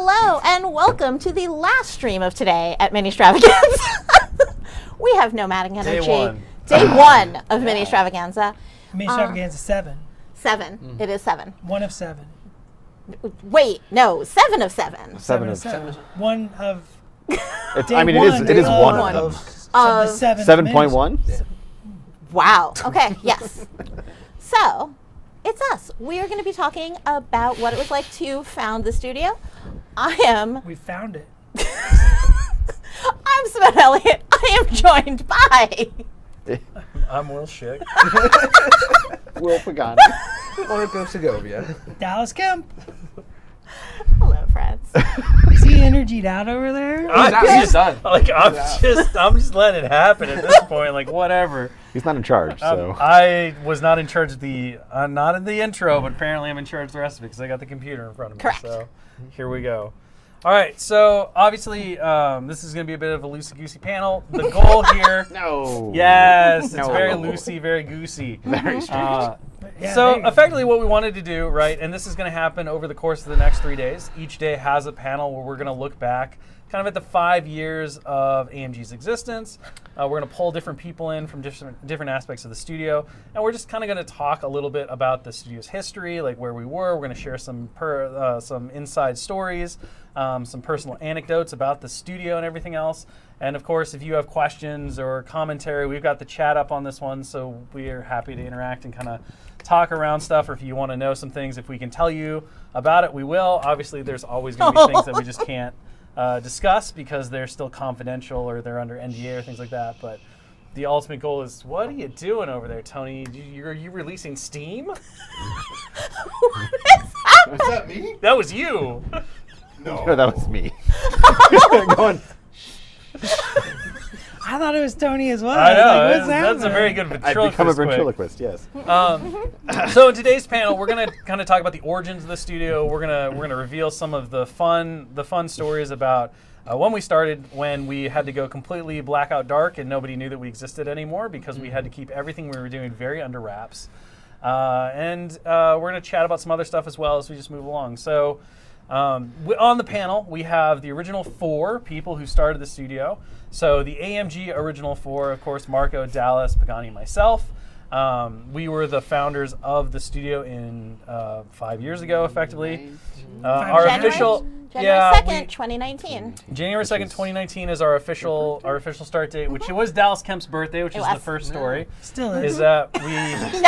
Hello and welcome to the last stream of today at Ministravaganza. We have nomadic energy. Day one of Ministravaganza. Ministravaganza 7. 7. It is 7. 1 of 7. Wait, no, 7 of 7. 7 of 7. 1 of. It is one of them. Of the 7. 7.1? Yeah. Wow. Okay, yes. So, it's us. We are going to be talking about what it was like to found the studio. We found it. I'm Simone Elliott. I am joined by... I'm Will Shick. Will Pagani. Marco Segovia. Dallas Kemp. Hello, friends. Is he energied out over there? He's done. Like I'm just letting it happen at this point. Like whatever. He's not in charge, so. I was not in charge of the not in the intro, but apparently I'm in charge of the rest of it because I got the computer in front of me. Correct. So here we go. All right. So obviously this is going to be a bit of a loosey-goosey panel. The goal here. No. Yes, it's No. very loosey, very goosey. Very strange. Yeah, So effectively what we wanted to do, right, and this is going to happen over the course of the next 3 days. Each day has a panel where we're going to look back kind of at the 5 years of AMG's existence. We're going to pull different people in from different aspects of the studio, and we're just kind of going to talk a little bit about the studio's history, like where we were. We're going to share some inside stories, some personal anecdotes about the studio and everything else. And of course, if you have questions or commentary, we've got the chat up on this one, so we are happy to interact and kind of talk around stuff, or if you want to know some things, if we can tell you about it, we will. Obviously, there's always going to be things that we just can't discuss because they're still confidential or they're under NDA or things like that. But the ultimate goal is, what are you doing over there, Tony? Are you releasing steam? What Was that me? That was you. No, that was me. Going. I thought it was Tony as well. I know. Like, what's That's a very happening? good I've ventriloquist. become a quick. ventriloquist, yes. So in today's panel, we're gonna kind of talk about the origins of the studio. We're gonna reveal some of the fun stories about when we started, when we had to go completely blackout dark and nobody knew that we existed anymore because we had to keep everything we were doing very under wraps. And we're gonna chat about some other stuff as well as we just move along. So on the panel, we have the original 4 people who started the studio. So the AMG original 4, of course, Marco, Dallas, Pagani, myself. We were the founders of the studio in 5 years ago, effectively. Our January? official January 2nd, 2019. January 2nd, 2019 is our official start date, which it was Dallas Kemp's birthday, which It is was. the first story. Still Is is. that Yes.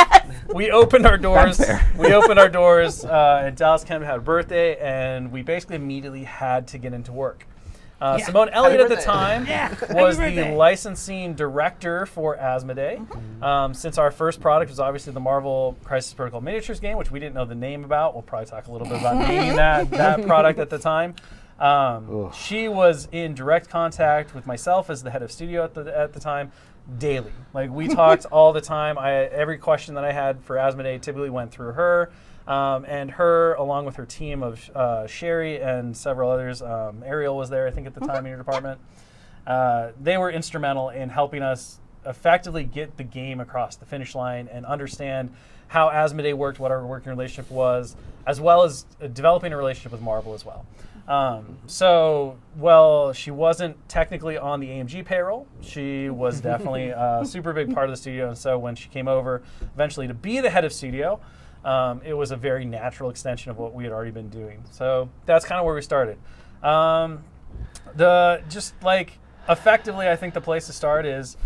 we opened our doors. That's fair. We opened our doors, and Dallas Kemp had a birthday, and we basically immediately had to get into work. Simone Elliott at the time was the birthday. licensing director for Asmodee. Since our first product was obviously the Marvel Crisis Protocol miniatures game, which we didn't know the name about. We'll probably talk a little bit about naming that product at the time. She was in direct contact with myself as the head of studio at the time daily. Like we talked all the time. Every question that I had for Asmodee typically went through her. And her, along with her team of Sherry and several others, Ariel was there, I think, at the time in your department. They were instrumental in helping us effectively get the game across the finish line and understand how Asmodee worked, what our working relationship was, as well as developing a relationship with Marvel as well. She wasn't technically on the AMG payroll. She was definitely a super big part of the studio, and so when she came over eventually to be the head of studio, it was a very natural extension of what we had already been doing. So that's kind of where we started. Effectively, I think the place to start is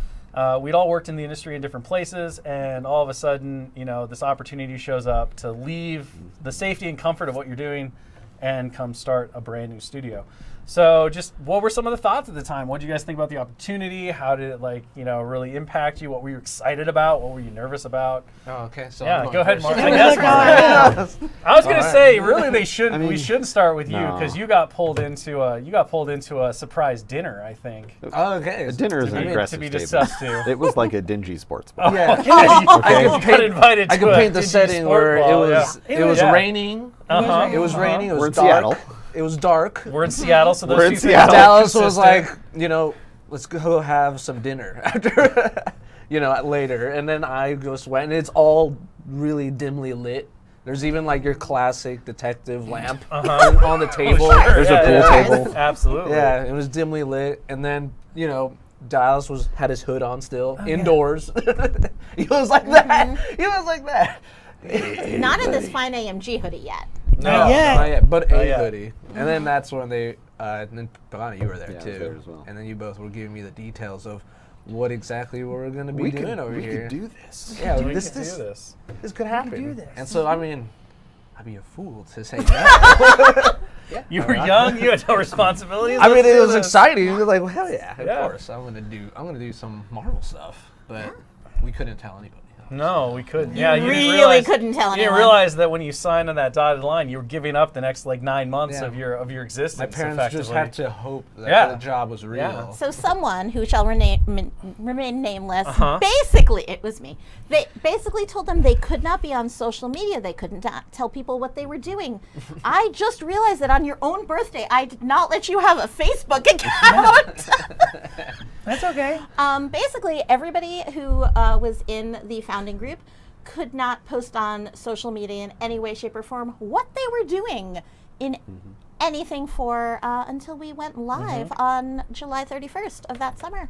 we'd all worked in the industry in different places, and all of a sudden, this opportunity shows up to leave the safety and comfort of what you're doing and come start a brand new studio. So just what were some of the thoughts at the time? What did you guys think about the opportunity? How did it really impact you? What were you excited about? What were you nervous about? Oh, okay. So Yeah, I'm go ahead, going Mark. first. I guess I was going to All right. say, really, we shouldn't start with you No. because you got pulled into a surprise dinner, I think. Oh, okay. A dinner is To an be- aggressive to be statement. discussed too. It was like a dingy sports bar. Yeah. You got invited I to could a paint the dingy setting sport where ball, it was yeah. it was Yeah. raining. Uh-huh. It was raining. It was We're in dark. Seattle. It was dark. We're in Seattle, so those We're in two things Seattle. are Dallas was consistent. like, let's go have some dinner after, later. And then I just went, and it's all really dimly lit. There's even like your classic detective lamp Uh-huh. on the table. There's a pool table. Absolutely. Yeah, it was dimly lit, and then Dallas had his hood on still, indoors. He was like that. He was like that. Not in this fine AMG hoodie yet. No. Not yet. Not yet, but a yet. hoodie. And then that's when and then Pagani, you were there Yeah, I was too. there as well. And then you both were giving me the details of what exactly we're going to be doing over we here. could do this. Yeah, We this can do this. could happen. do this. And so, I mean, I'd be a fool to say no. You were young. You had no responsibilities. I mean, let's it do was this. exciting. You're like, well, hell yeah, Yeah. of course. I'm gonna do some Marvel stuff, but we couldn't tell anybody. No, we couldn't. You Yeah, you really didn't realize, couldn't tell You didn't anyone. realize that when you signed on that dotted line, you were giving up the next 9 months Yeah. of your existence. My parents just effectively. had to hope that Yeah. the job was real. Yeah. So someone who shall remain nameless, Uh-huh. basically, it was me. They basically told them they could not be on social media. They couldn't tell people what they were doing. I just realized that on your own birthday, I did not let you have a Facebook account. That's okay. Basically, everybody who was in the founding group could not post on social media in any way, shape, or form what they were doing in anything for until we went live on July 31st of that summer.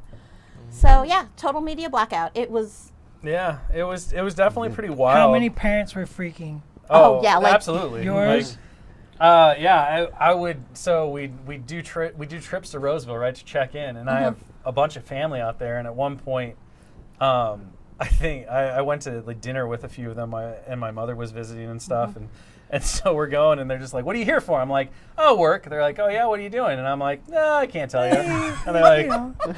So yeah, total media blackout. It was. Yeah, it was definitely pretty wild. How many parents were freaking? Oh, yeah, like absolutely. yours? Yeah, I would. So we do trips to Roseville, right, to check in, and I have a bunch of family out there. And at one point, I think I went to dinner with a few of them, and my mother was visiting and stuff, and so we're going, and they're just like, "What are you here for?" I'm like, "Oh, work." They're like, "Oh yeah, what are you doing?" And I'm like, "No, I can't tell you." And they're like,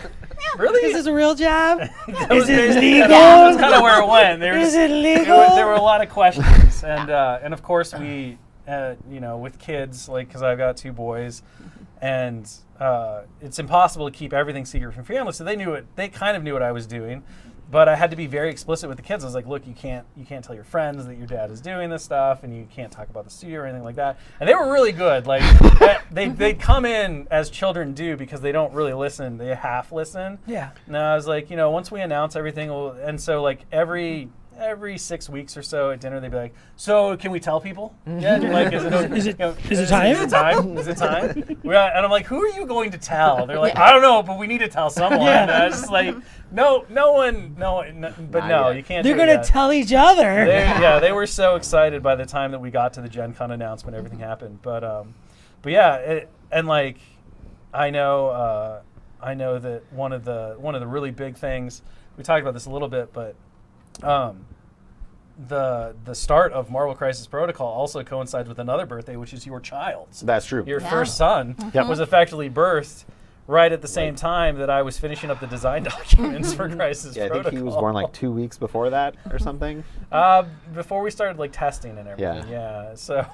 "Really?" Is this a real job? That Is was it basically- legal? That's kind of where it went. There Is was- it legal? There were a lot of questions, and of course we, with kids, because I've got 2 boys, and it's impossible to keep everything secret from family. So they knew it. They kind of knew what I was doing, but I had to be very explicit with the kids. I was like, "Look, you can't tell your friends that your dad is doing this stuff, and you can't talk about the studio or anything like that." And they were really good. Like they'd come in as children do because they don't really listen. They half listen. Yeah. No, I was like, once we announce everything, and so every 6 weeks or so at dinner, they'd be like, "So can we tell people? Yeah, Is it time? Is it time? Is it time?" And I'm like, "Who are you going to tell?" They're like, "I don't know, but we need to tell someone." Yeah. And I was just like, no one, but Not no, yet. you can't. They're do gonna that. tell each other. They were so excited by the time that we got to the Gen Con announcement, everything happened. But yeah, I know that one of the really big things, we talked about this a little bit, but the start of Marvel Crisis Protocol also coincides with another birthday, which is your child's. That's true. Your Yeah. first son Yep. was effectively birthed right at the same time that I was finishing up the design documents for Crisis Yeah, I Protocol. think he was born 2 weeks before that or something. Before we started testing and everything. Yeah. Yeah. So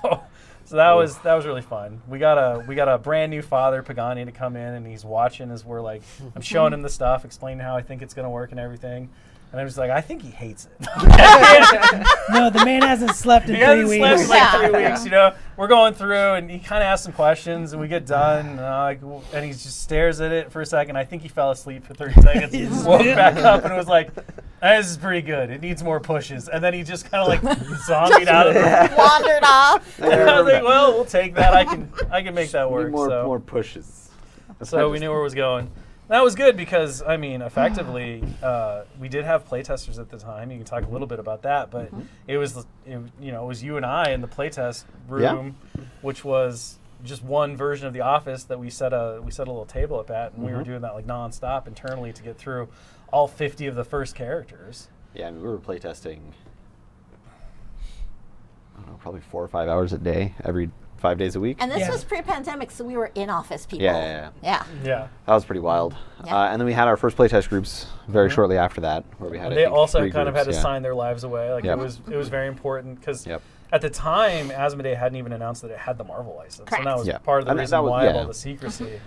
that was really fun. We got a brand new father, Pagani, to come in, and he's watching as we're I'm showing him the stuff, explaining how I think it's gonna work and everything. And I'm just like, I think he hates it. No, the man hasn't slept in He 3 hasn't weeks. slept in Yeah. 3 weeks, We're going through, and he kind of asks some questions, and we get done, and he just stares at it for a second. I think he fell asleep for 30 seconds, woke back up, and was like, "This is pretty good. It needs more pushes." And then he just kind of zombied out of it. Wandered off. And I was like, "Well, we'll take that. I can make that work." Need more so pushes. so we knew where it was going. That was good because, effectively, we did have playtesters at the time. You can talk a little bit about that, but it was you and I in the playtest room, which was just one version of the office that we set a little table up at, and we were doing that nonstop internally to get through all 50 of the first characters. Yeah, we were playtesting, I don't know, probably 4 or 5 hours a day, every 5 days a week. And this Yeah. was pre-pandemic, so we were in office people. Yeah. Yeah. Yeah. That was pretty wild. Yeah. And then we had our first playtest groups very shortly after that, where we had I They think, also 3 kind of had to groups, yeah. sign their lives away. Yep. It was very important because Yep. at the time, Asmodee hadn't even announced that it had the Marvel license. Correct. And that was Yeah. part of the And reason that was- why of yeah. all the secrecy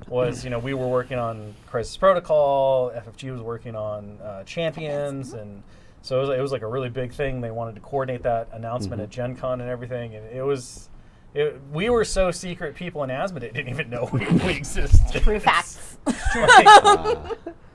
was, we were working on Crisis Protocol, FFG was working on Champions, and so it was like a really big thing. They wanted to coordinate that announcement at Gen Con and everything, and we were so secret, people in Asmodee didn't even know we existed. True facts.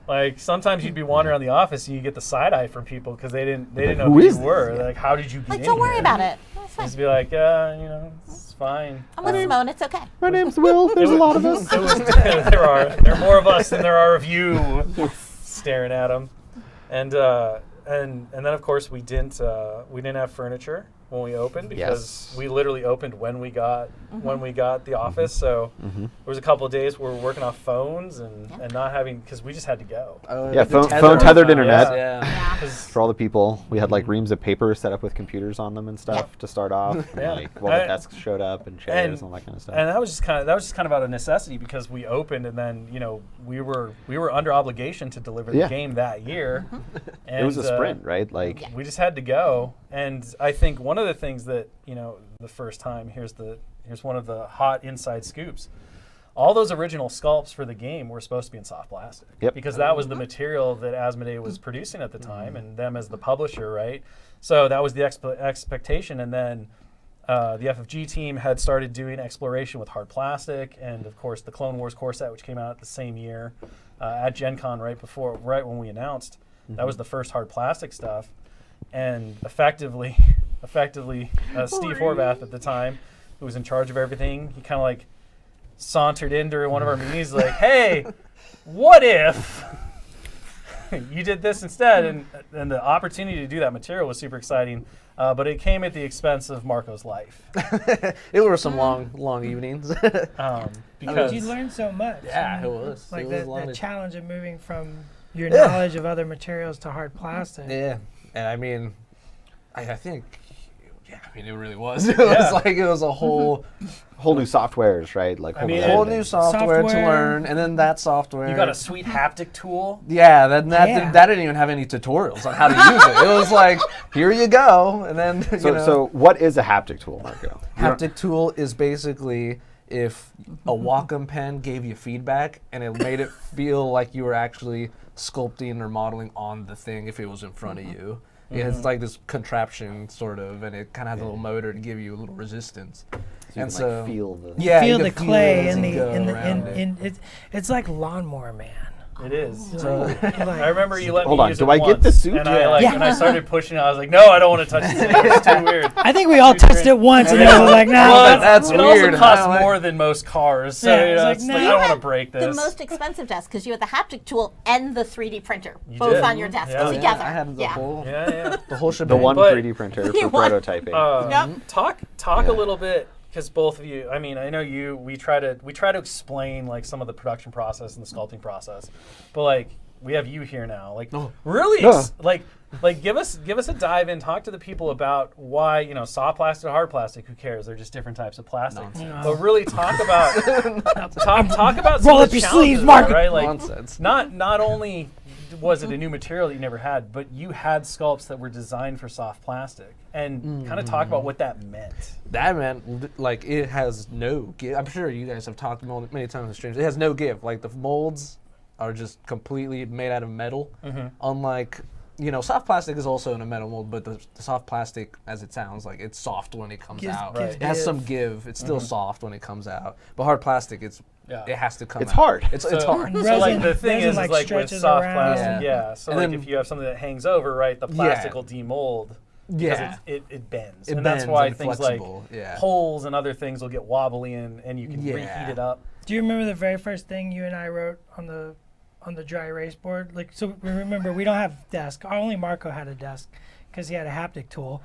Like sometimes you'd be wandering around the office and you get the side eye from people because they didn't know who who you is this? were. Yeah. Like, how did you get in Don't worry here? about it. fine. Just be like, it's fine. I'm with Simone. It's okay. My name's Will. There's a lot of us. There are more of us than there are of you staring at them. And then of course we didn't have furniture when we opened because we literally opened when we got the office. So there was a couple of days where we were working off phones and not having, because we just had to go. Phone tethered internet. Yeah. For all the people, we had like reams of paper set up with computers on them and stuff to start off. And, while the desks showed up and chairs and all that kind of stuff. And that was just kind of out of necessity because we opened and then we were under obligation to deliver the game that year. And, it was a sprint, right? Like we just had to go. And I think one of the things that the first time here's one of the hot inside scoops. All those original sculpts for the game were supposed to be in soft plastic because that was the material that Asmodee was producing at the time, and them as the publisher, right? So that was the expectation, and then the FFG team had started doing exploration with hard plastic, and of course the Clone Wars core set, which came out the same year at Gen Con, right when we announced. That was the first hard plastic stuff, and effectively, Steve Horvath at the time, who was in charge of everything, he kind of like sauntered in during one of our meetings like, hey, what if you did this instead? And the opportunity to do that material was super exciting, but it came at the expense of Marco's life. It were some long evenings. Because you learned so much. Yeah, it was. Like it was the challenge of moving from your knowledge of other materials to hard plastic. Yeah, and I mean, I think, it really was. It was a whole new softwares, right? Like whole new software to learn, and then that software. You got a sweet haptic tool. Yeah, that didn't even have any tutorials on how to use it. It was like, here you go, and then So what is a haptic tool, Marco? Haptic tool is basically if a Wacom pen gave you feedback and it made it feel like you were actually sculpting or modeling on the thing if it was in front of you. It's like this contraption sort of, and it kind of has a little motor to give you a little resistance. So you can feel the feel the clay it's like Lawnmower Man. It is. So, I remember you let me use do it I once, get the suit? and when I started pushing it, I was like, no, I don't want to touch this thing. It's too weird. I think we all touched it once, and then I was like, nah. Well, that's it weird. also costs more than most cars, so it's like, I don't want to break this. The most expensive desk because you had the haptic tool and the 3D printer You both did. on your desk Yeah. together. I had the whole The whole shebang. the one But 3D printer You for want- prototyping. Talk a little bit, because both of you, I mean, I know we try to explain like some of the production process and the sculpting process, but like we have you here now, like really give us a dive in, talk to the people about why soft plastic, hard plastic, who cares, they're just different types of plastic. But really talk about talk about some Roll of up the your challenges sleeves, there, Mark. right? Like Nonsense. not only was it a new material that you never had, but you had sculpts that were designed for soft plastic, and kind of talk about what that meant. That meant like it has no give. I'm sure you guys have talked many times in streams. It has no give. Like the molds are just completely made out of metal. Unlike soft plastic is also in a metal mold, but the soft plastic, as it sounds, like it's soft when it comes out. Right. It has some give. It's still soft when it comes out. But hard plastic, it has to come out. It's hard. It's hard. So like the thing resin, is like, like with stretches soft around. plastic, So And like then- if you have something that hangs over, right, the plastic will demold. Because it bends. It And bends that's why and things flexible, like holes and other things will get wobbly and you can reheat it up. Do you remember the very first thing you and I wrote on the dry erase board? Like, so remember, we don't have desk. Only Marco had a desk because he had a haptic tool.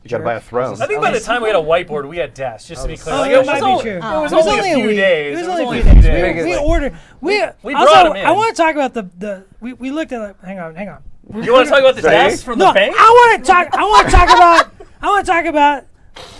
You gotta buy a throne. I think by the time we had a whiteboard, we had desks, just to be clear. Oh, Like, it might be true. It was only a few days. It was only a few days. We ordered. We brought 'em in. I want to talk about we looked at hang on. You want to talk about the desks from the bank? I want to talk about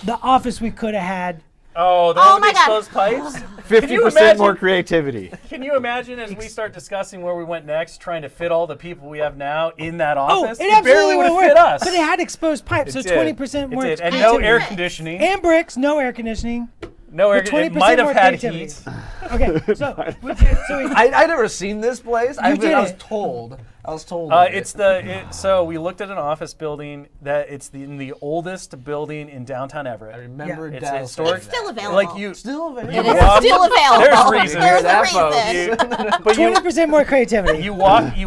the office we could have had. Oh, the one with the exposed pipes? 50% more creativity. Can you imagine as we start discussing where we went next, trying to fit all the people we have now in that office? It It absolutely barely would have fit us. But it had exposed pipes, so It did. 20% more. It did. And creativity. no air conditioning. And bricks, no air conditioning. No air With conditioning. It 20% might have more had creativity. heat. Okay, so we I never seen this place. I did was it. told. I was told. So we looked at an office building that it's in the oldest building in downtown Everett. I remember It's Dallas. historic. It's still available. Like you, Still available. It is still available. There's reason. There's That, a reason. but you 20% more creativity. you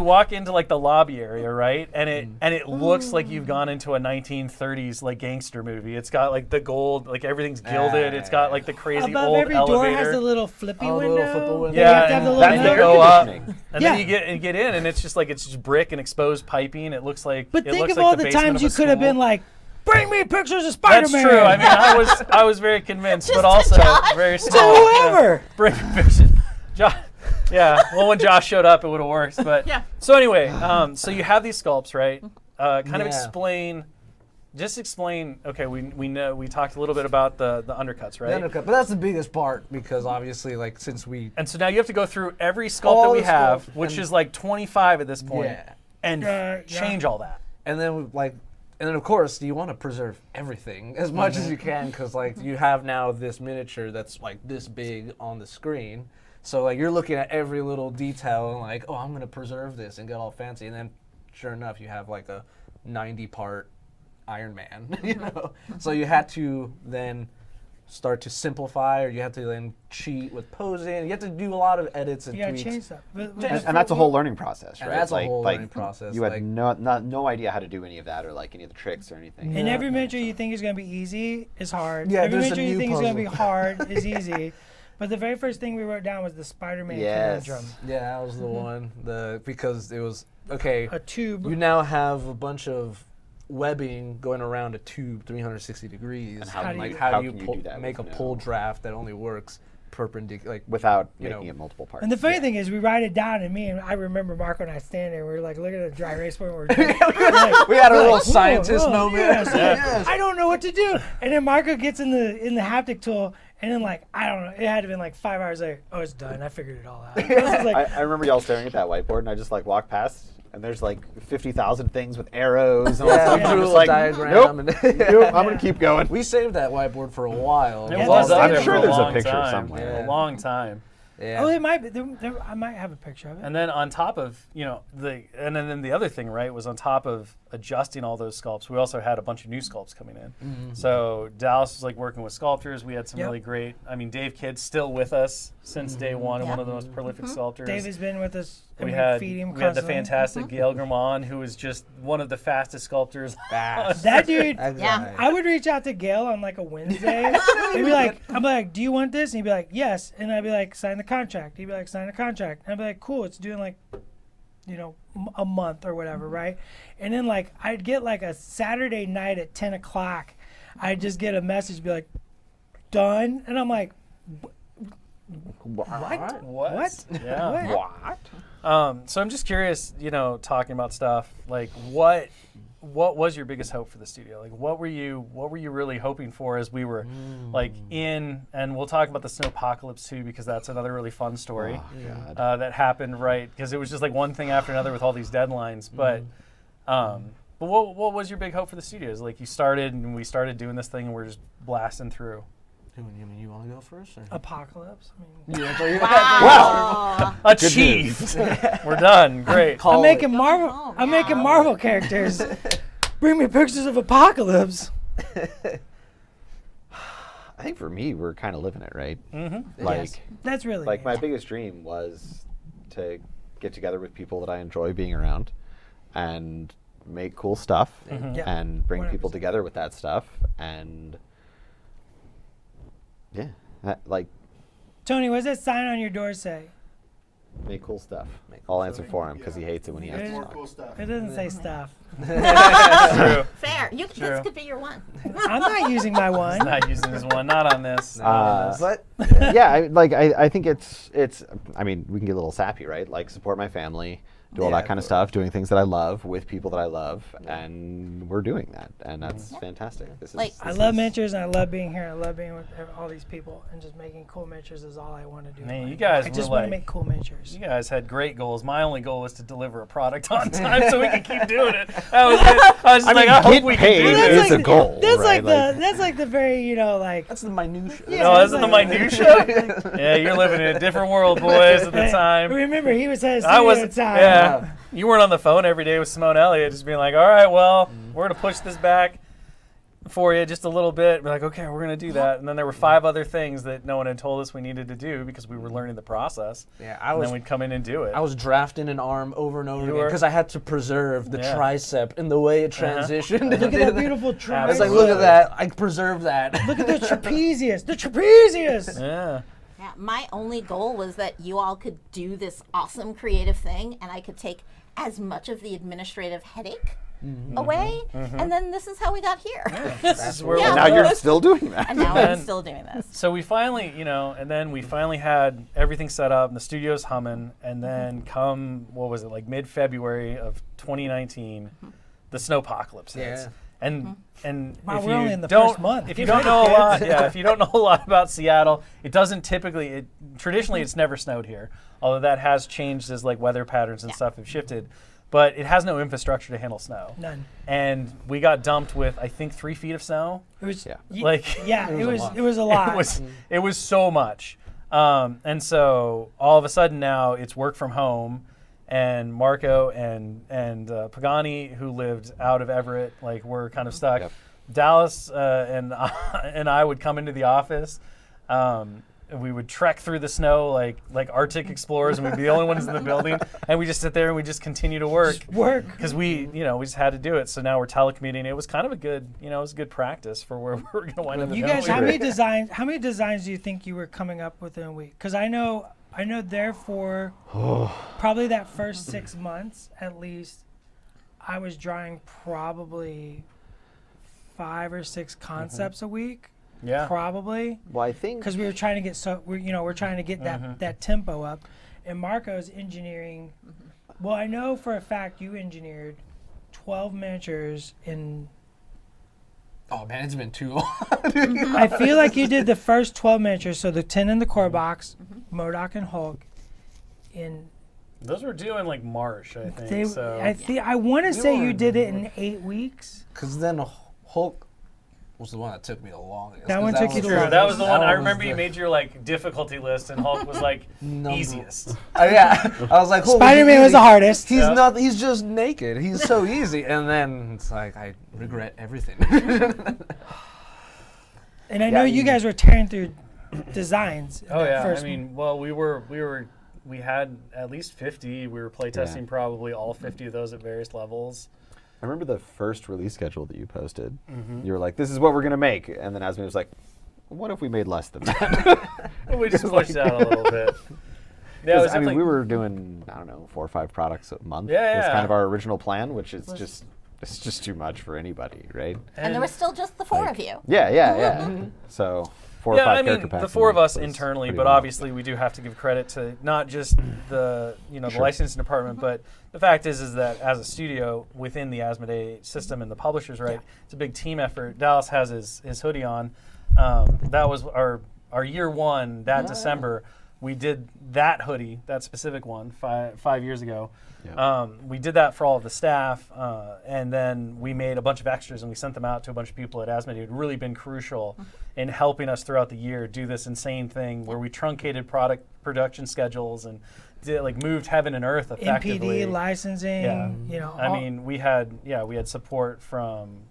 walk into like the lobby area, right? And it looks like you've gone into a 1930s like gangster movie. It's got like the gold, like everything's gilded. It's got like the crazy Above old every elevator. door has a little flippy Oh, window. little flippy window. You have to Yeah, have the and little then you mirror. go up, conditioning. and Yeah. then you get in, and it's just brick and exposed piping. It looks like. But it think looks of like all the the basement times of you a could have school. been like, bring me pictures of That's Spider-Man. true. I mean, I was very convinced, but to also Josh. very To small. whoever. Bring pictures. Josh. Yeah. Well, when Josh showed up, it would have worked. But Yeah. so anyway, so you have these sculpts, right? Kind of Yeah. explain. Just explain. Okay, we know we talked a little bit about the undercuts, right? The undercut, but that's the biggest part because obviously, like, since we And so now you have to go through every sculpt All that we the have, sculpt, which and- is like 25 at this point, Yeah. and Yeah. change all that. and then of course you want to preserve everything as much as you can because like you have now this miniature that's like this big on the screen, so like you're looking at every little detail and like, oh, I'm gonna preserve this and get all fancy, and then sure enough you have like a 90-part Iron Man, you know. So you had to then start to simplify, or you have to then cheat with posing. You have to do a lot of edits and You gotta tweaks. change stuff. And that's a whole learning process, right? And that's a like, whole like, learning process, You had like- no idea how to do any of that or like any of the tricks or anything. And Yeah. every miniature you think is going to be easy is hard. Yeah, every there's a miniature you new think is going to be puzzle. hard is easy. But the very first thing we wrote down was the Spider-Man Yes. conundrum. Yeah, that was the one. Because it was okay. A tube. You now have a bunch of webbing going around a tube 360 degrees. And how do like you- how how do you can you pull, do that make a with pull no- draft that only works perpendicular? Like Without You making know. it multiple parts. And the funny thing is, we write it down, and I remember Marco and I standing there, we were like looking at the dry erase board, and we were like, we had a little like, scientist "Whoa, moment. yes, Yes. I don't know what to do. And then Marco gets in the haptic tool, and then like, I don't know, it had to been like 5 hours later, oh, it's done, I figured it all out. I was like, I remember y'all staring at that whiteboard, and I just like walked past, and there's like 50,000 things with arrows and all that Yeah, stuff. we and I'm drew a just little like, diagram. nope, And nope, I'm gonna keep going. we saved that whiteboard for a while. It Yeah, was that's- up I'm there sure for there's a long picture time. somewhere. A long time. Yeah. oh, it might be, I might have a picture of it. And then on top of, and then the other thing, right, was on top of adjusting all those sculpts, we also had a bunch of new sculpts coming in. Mm-hmm. So Dallas was like working with sculptors. We had some Yep. really great, Dave Kidd's still with us since day one, and Yeah. one of the most prolific sculptors. Dave has been with us, and we we had feed him we had the constantly. fantastic Gail Gramont, who was just one of the fastest sculptors. Fast. That dude, That Yeah. guy. I would reach out to Gail on like a Wednesday. He'd be like, I'm like, do you want this? And he'd be like, yes. And I'd be like, sign the contract. He'd be like, sign the contract. And I'd be like, cool, it's due in like, a month or whatever, right? And then like, I'd get like a Saturday night at 10 o'clock. I'd just get a message, be like, done. And I'm like, What? What? Yeah. What? So I'm just curious, talking about stuff like what was your biggest hope for the studio? Like, what were you really hoping for as we were like in? And we'll talk about the snowpocalypse too, because that's another really fun story Oh, God. that happened, right? Because it was just like one thing after another with all these deadlines. But what was your big hope for the studios? Like, you started and we started doing this thing and we're just blasting through. You want to go first? Or? Apocalypse. I mean, Wow. Achieved. We're done. Great. I'm making Marvel. I'm making Marvel characters. Bring me pictures of Apocalypse. I think for me, we're kind of living it, right? Mm-hmm. Like, Yes. That's really like it. my biggest dream was to get together with people that I enjoy being around, and make cool stuff, Yeah. and bring people 100%. together with that stuff, and yeah, like Tony, what does that sign on your door say? make cool stuff. I'll answer for him because he hates it when he has to More talk. Cool stuff. It doesn't say stuff. True. Fair. True. This could be your one. I'm not using my one. Not using this one. Not on this. Not on this. But Yeah, I think it's. I mean, we can get a little sappy, right? Like, support my family, do all Yeah, that kind of of stuff, doing things that I love with people that I love, and we're doing that, and that's fantastic. This Like- is. I this love is- miniatures, and I love being here. I love being with all these people, and just making cool miniatures is all I want to do. Man, you Like, guys I were just want to like- make cool miniatures. You guys had great goals. My only goal was to deliver a product on time so we could keep doing it. That was it. I was just I mean, I hope get we paid can do is this. a goal, That's right? like the very, like that's the minutia. Yeah, No, it's this is the like- minutia. Yeah, you're living in a different world, boys, at the time. Remember, he was at his I studio was, at the time. yeah. You weren't on the phone every day with Simone Elliott, just being like, all right, well, we're going to push this back for you just a little bit. We're like, okay, we're going to do that. And then there were 5 other things that no one had told us we needed to do because we were learning the process. Yeah, And then we'd come in and do it. I was drafting an arm over and over You again were? because I had to preserve the Yeah. tricep and the way it transitioned. Look at that beautiful I tricep. was like, look at that. I preserved that. Look at the trapezius. The trapezius. Yeah. Yeah, my only goal was that you all could do this awesome creative thing and I could take as much of the administrative headache away, and then this is how we got here. This is where Yeah. And now you're still doing that. And now I'm And- still doing this. So we finally, and then we finally had everything set up and the studio's humming. And then come, what was it, like mid-February of 2019, the snowpocalypse hits. Yeah. And Wow, if we're you only in the don't, first month. if you Get don't ready, know a lot, kids. if you don't know a lot about Seattle, it doesn't typically. Traditionally, it's never snowed here. Although that has changed as like weather patterns and stuff have shifted. But it has no infrastructure to handle snow. None. And we got dumped with, I think, 3 feet of snow. It was Yeah. yeah. It was a lot. It was so much. And so all of a sudden now it's work from home, and Marco and Pagani, who lived out of Everett, like we're kind of stuck. Yep. Dallas and I would come into the office. And we would trek through the snow like Arctic explorers, and we'd be the only ones in the building. And we just sit there and we just continue to work. Because we just had to do it. So now we're telecommuting. It was kind of a good, it was a good practice for where we're going to wind up. You guys, how many designs do you think you were coming up with in a week? Because I know therefore, probably that first 6 months at least, I was drawing probably 5 or 6 concepts a week. Yeah. Probably. Well, I think Because we were trying to get we're trying to get that tempo up, and Marco's engineering. Well, I know for a fact you engineered 12 miniatures in. Oh man, it's been too long. I feel like you did the first 12 miniatures, so the 10 in the core box, MODOK and Hulk. In Those were due in like March, I think. I want to say you were- did it in 8 weeks. Because then Hulk was the one that took me the longest. That 'cause one took you the True. longest. That was the one. I was remember you the- made your like difficulty list, and Hulk was like Number- easiest. Yeah, I was like, Hulk, Spider-Man was the hardest. He's Yeah. not. He's just naked. He's so easy. And then it's like I regret everything. And I know you you- guys were tearing through designs. in Oh that yeah. first I mean, well, we had at least 50. We were playtesting probably all 50 of those at various levels. I remember the first release schedule that you posted. You were like, "This is what we're gonna make," and then Asmi was like, "What if we made less than that?" We just pushed out a little bit. Yeah, it was I mean, definitely- we were doing 4 or 5 products a month. Yeah, was yeah. kind of our original plan, which is it's just too much for anybody, right? And there was still just the 4 of you. Yeah. So 4 or 5 I mean, character packs the a 4 of month us was internally, pretty but wild. obviously we do have to give credit to not just the the Sure. licensing department, but the fact is that as a studio within the Asmodee system and the publishers, right, it's a big team effort. Dallas has his hoodie on. That was our year 1 that December. We did that hoodie, that specific one, 5 years ago. Yeah. We did that for all of the staff, and then we made a bunch of extras and we sent them out to a bunch of people at Asmodee. It had really been crucial in helping us throughout the year do this insane thing where we truncated product production schedules and moved heaven and earth effectively. MPD licensing. Yeah. I mean, we had support from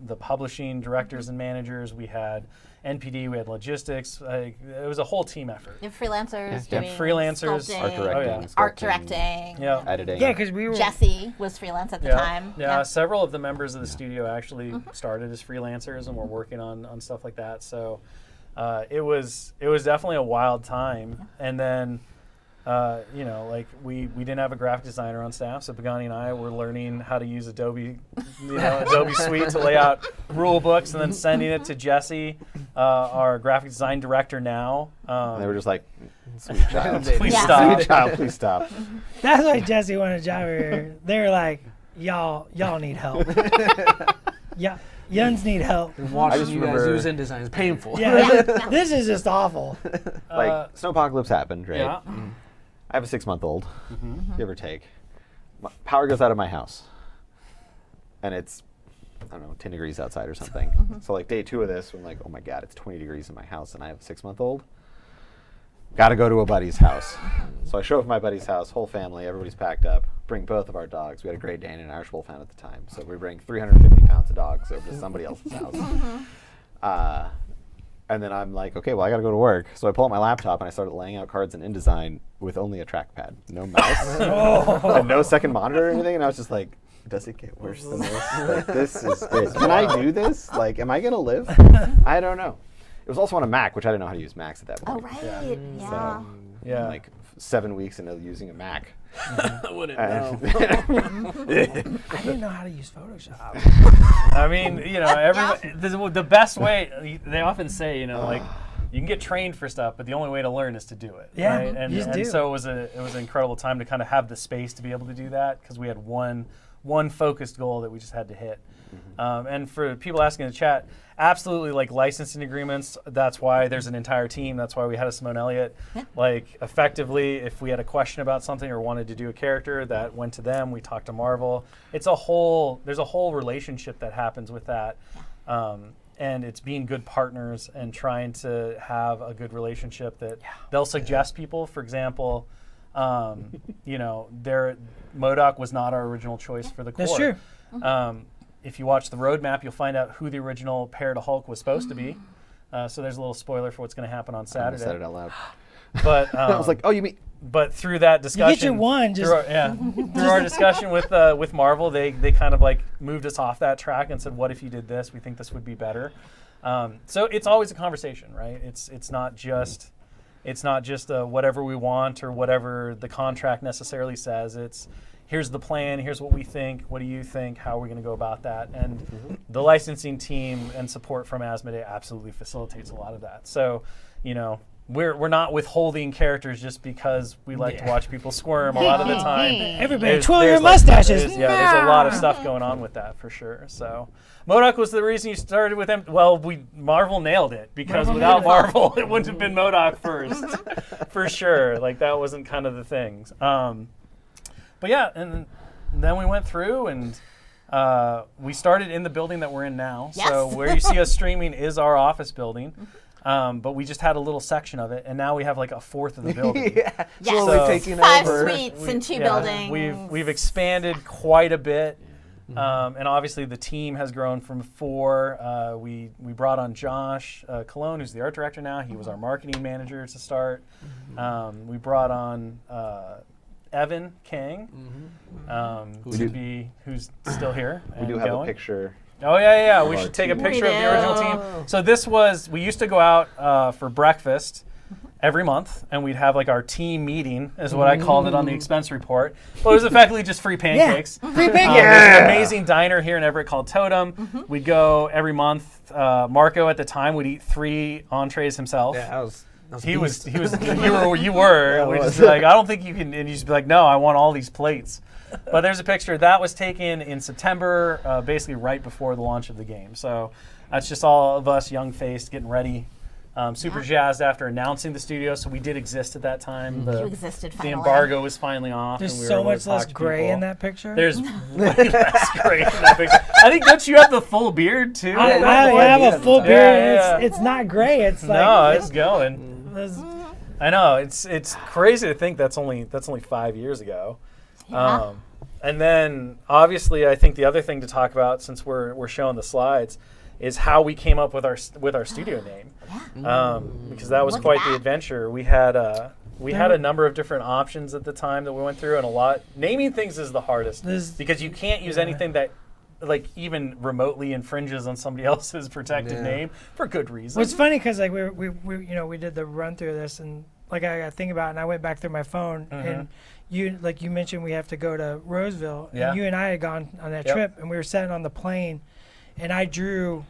the publishing directors and managers. We had NPD, we had logistics. It was a whole team effort. You have freelancers Yeah. doing Freelancers. sculpting, Art directing, art sculpting, directing. Yeah. editing. Yeah, because we were. Jesse was freelance at the time. Yeah, several of the members of the studio actually started as freelancers and were working on stuff like that. So it was definitely a wild time. And then we didn't have a graphic designer on staff, so Pagani and I were learning how to use Adobe Suite to lay out rule books, and then sending it to Jesse, our graphic design director now. And they were just like, "Sweet child, Please Yeah. stop. sweet child, please stop." That's why Jesse wanted a job here. They were like, y'all need help. Yeah, yuns need help. Watching just you guys remember- use InDesign is painful. Yeah, this is just awful. Like snowpocalypse happened, right? Yeah. I have a 6-month-old, give or take. Power goes out of my house, and it's I don't know, 10 degrees outside or something. So like day 2 of this, I'm like, oh my God, it's 20 degrees in my house and I have a 6-month-old. Got to go to a buddy's house. So I show up at my buddy's house, whole family, everybody's packed up, bring both of our dogs. We had a Great Dane and an Irish Wolfhound at the time. So we bring 350 pounds of dogs over to somebody else's house. And then I'm like, okay, well, I got to go to work. So I pull out my laptop and I started laying out cards in InDesign with only a trackpad, no mouse, and no second monitor or anything. And I was just like, does it get worse than this? Like, this is it. Can I do this? Like, am I going to live? I don't know. It was also on a Mac, which I didn't know how to use Macs at that Oh, point. right. Yeah. So, Yeah. like 7 weeks into using a Mac. I wouldn't know. I didn't know how to use Photoshop. I mean, you know, the best way, they often say, you know, like, you can get trained for stuff, but the only way to learn is to do it. Yeah, right? And, you just and do. so it was an incredible time to kind of have the space to be able to do that, because we had one focused goal that we just had to hit. And for people asking in the chat, absolutely, like licensing agreements, that's why there's an entire team. That's why we had a Simone Elliott. Like, effectively, if we had a question about something or wanted to do a character, that went to them. We talked to Marvel. There's a whole relationship that happens with that. And it's being good partners and trying to have a good relationship that they'll suggest people. For example, you know, MODOK was not our original choice for the core. That's true. If you watch the roadmap, you'll find out who the original pair to Hulk was supposed to be. So there's a little spoiler for what's going to happen on I Saturday. said it out loud. But I was like, oh, you mean? But through that discussion, You get your one. Just through our discussion with Marvel, they kind of like moved us off that track and said, what if you did this? We think this would be better. So it's always a conversation, right? It's not just whatever we want or whatever the contract necessarily says. It's here's the plan, here's what we think, what do you think, how are we going to go about that? And the licensing team and support from Asmodee absolutely facilitates a lot of that. So, you know, we're not withholding characters just because we like to watch people squirm. A lot of the time, everybody twirl your mustaches. there's a lot of stuff going on with that for sure. So, MODOK was the reason you started with him. Well, Marvel nailed it, because without Marvel, it wouldn't have been MODOK first, for sure. Like, that wasn't kind of the things. But yeah, and then we went through and we started in the building that we're in now. Yes. So where you see us streaming is our office building. But we just had a little section of it, and now we have like a fourth of the building. Yes. Slowly So- taking 5 over. suites and 2 buildings. We've expanded quite a bit, and obviously the team has grown from 4. We brought on Josh Cologne, who's the art director now. He was our marketing manager to start. We brought on Evan Kang, who's still here. We and do have going. a picture. Oh yeah. We Of our should take a team. picture of the We original do. team. So this was, we used to go out for breakfast every month, and we'd have like our team meeting, is what I called it on the expense report. But it was effectively just free pancakes. Free pancakes. There's an amazing diner here in Everett called Totem. We'd go every month. Marco at the time would eat 3 entrees himself. Yeah, that was He was, beast. you were. Yeah, We it just was. be like, I don't think you can, and you just be like, no, I want all these plates. But there's a picture that was taken in September, basically right before the launch of the game. So that's just all of us, young-faced, getting ready. Super jazzed after announcing the studio. So we did exist at that time. You existed The finally. embargo was finally off. There's and we were so able to much less talk to gray people. in that picture. There's way less gray in that picture. I think, don't you have the full beard too? I no have idea a full at the beard. time. Yeah, and It's not gray. It's like No, it's going. it's- I know, it's crazy to think that's only 5 years ago. Yeah. And then obviously I think the other thing to talk about, since we're showing the slides, is how we came up with our studio name. Because that was Look at quite the that. adventure. We had a number of different options at the time that we went through, and naming things is the hardest, because you can't use anything that like even remotely infringes on somebody else's protected name for good reason. Well, it's funny because like we did the run through this, and like I think about it, and I went back through my phone, and you mentioned we have to go to Roseville, Yeah. and you and I had gone on that Yep. trip, and we were sitting on the plane, and I drew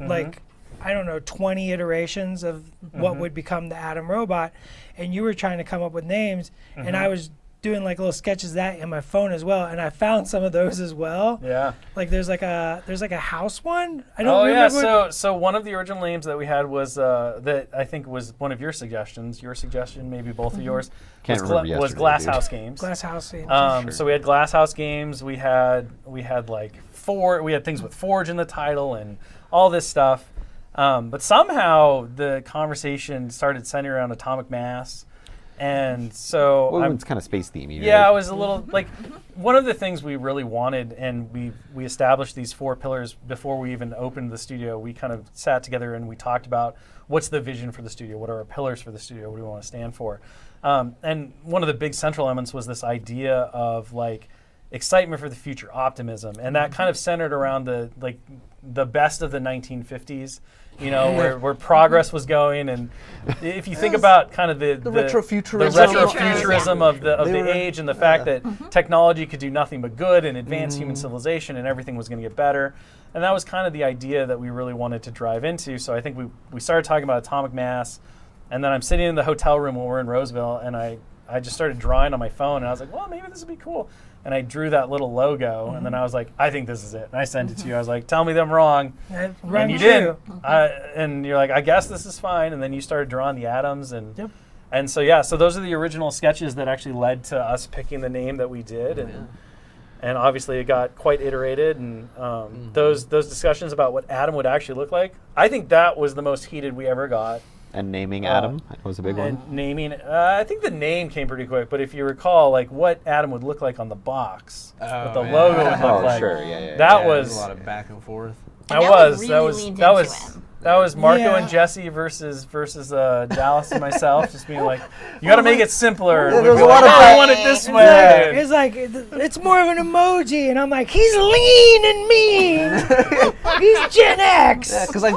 like I don't know 20 iterations of what would become the Atom robot, and you were trying to come up with names, and I was doing like little sketches of that in my phone as well, and I found some of those as well. Yeah. Like there's like a house one. I don't Oh yeah. remember. So one of the original names that we had was that I think was one of your suggestions. Your suggestion, maybe both of yours. Can't was remember was yesterday, Glass dude. House Games. Glass house. Scene. Sure. So we had Glass House Games. We had like we had things with Forge in the title and all this stuff. But somehow the conversation started centering around atomic mass. And so Well, it's kind of space themey. yeah, right? I was a little like one of the things we really wanted, and we established these 4 pillars before we even opened the studio. We kind of sat together and we talked about what's the vision for the studio, what are our pillars for the studio, what do we want to stand for, and one of the big central elements was this idea of like excitement for the future, optimism, and that kind of centered around the best of the 1950s. You know, where progress was going, and if you think about kind of the retrofuturism of the age, and the fact that technology could do nothing but good and advance human civilization, and everything was going to get better, and that was kind of the idea that we really wanted to drive into. So I think we started talking about atomic mass, and then I'm sitting in the hotel room when we're in Roseville, and I just started drawing on my phone, and I was like, well, maybe this would be cool. And I drew that little logo, and then I was like, I think this is it. And I sent it to you. I was like, tell me that I'm wrong. And you did. And you're like, I guess this is fine. And then you started drawing the atoms. And and so, yeah, so those are the original sketches that actually led to us picking the name that we did. And obviously it got quite iterated. And those discussions about what Atom would actually look like, I think that was the most heated we ever got. And naming Atom was a big one. Naming, I think the name came pretty quick, but if you recall, like what Atom would look like on the box, what the logo would look like. Sure, yeah. That was a lot of back and forth. That was Marco and Jesse versus Dallas and myself, just being like, you got to make it simpler. Yeah, We'd be like, I want it this way. It's like it's more of an emoji, and I'm like, he's lean and mean. He's Gen X. Yeah, because I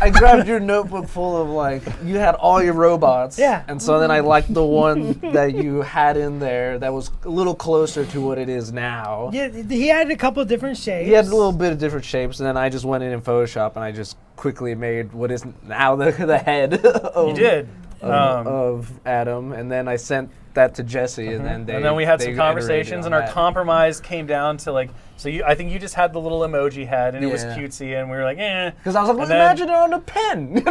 grabbed your notebook full of like you had all your robots. Yeah. And so then I liked the one that you had in there that was a little closer to what it is now. Yeah, he had a couple different shapes. He had a little bit of different shapes, and then I just went in Photoshop and I just quickly made what is now the head of, You did. of Adam, and then I sent that to Jesse, and then we had some iterated conversations, on and our that. compromise came down to like, so I think you just had the little emoji head, and it was Yeah. cutesy, and we were like, eh. Because I was like, well, And then- imagine it on a pen. You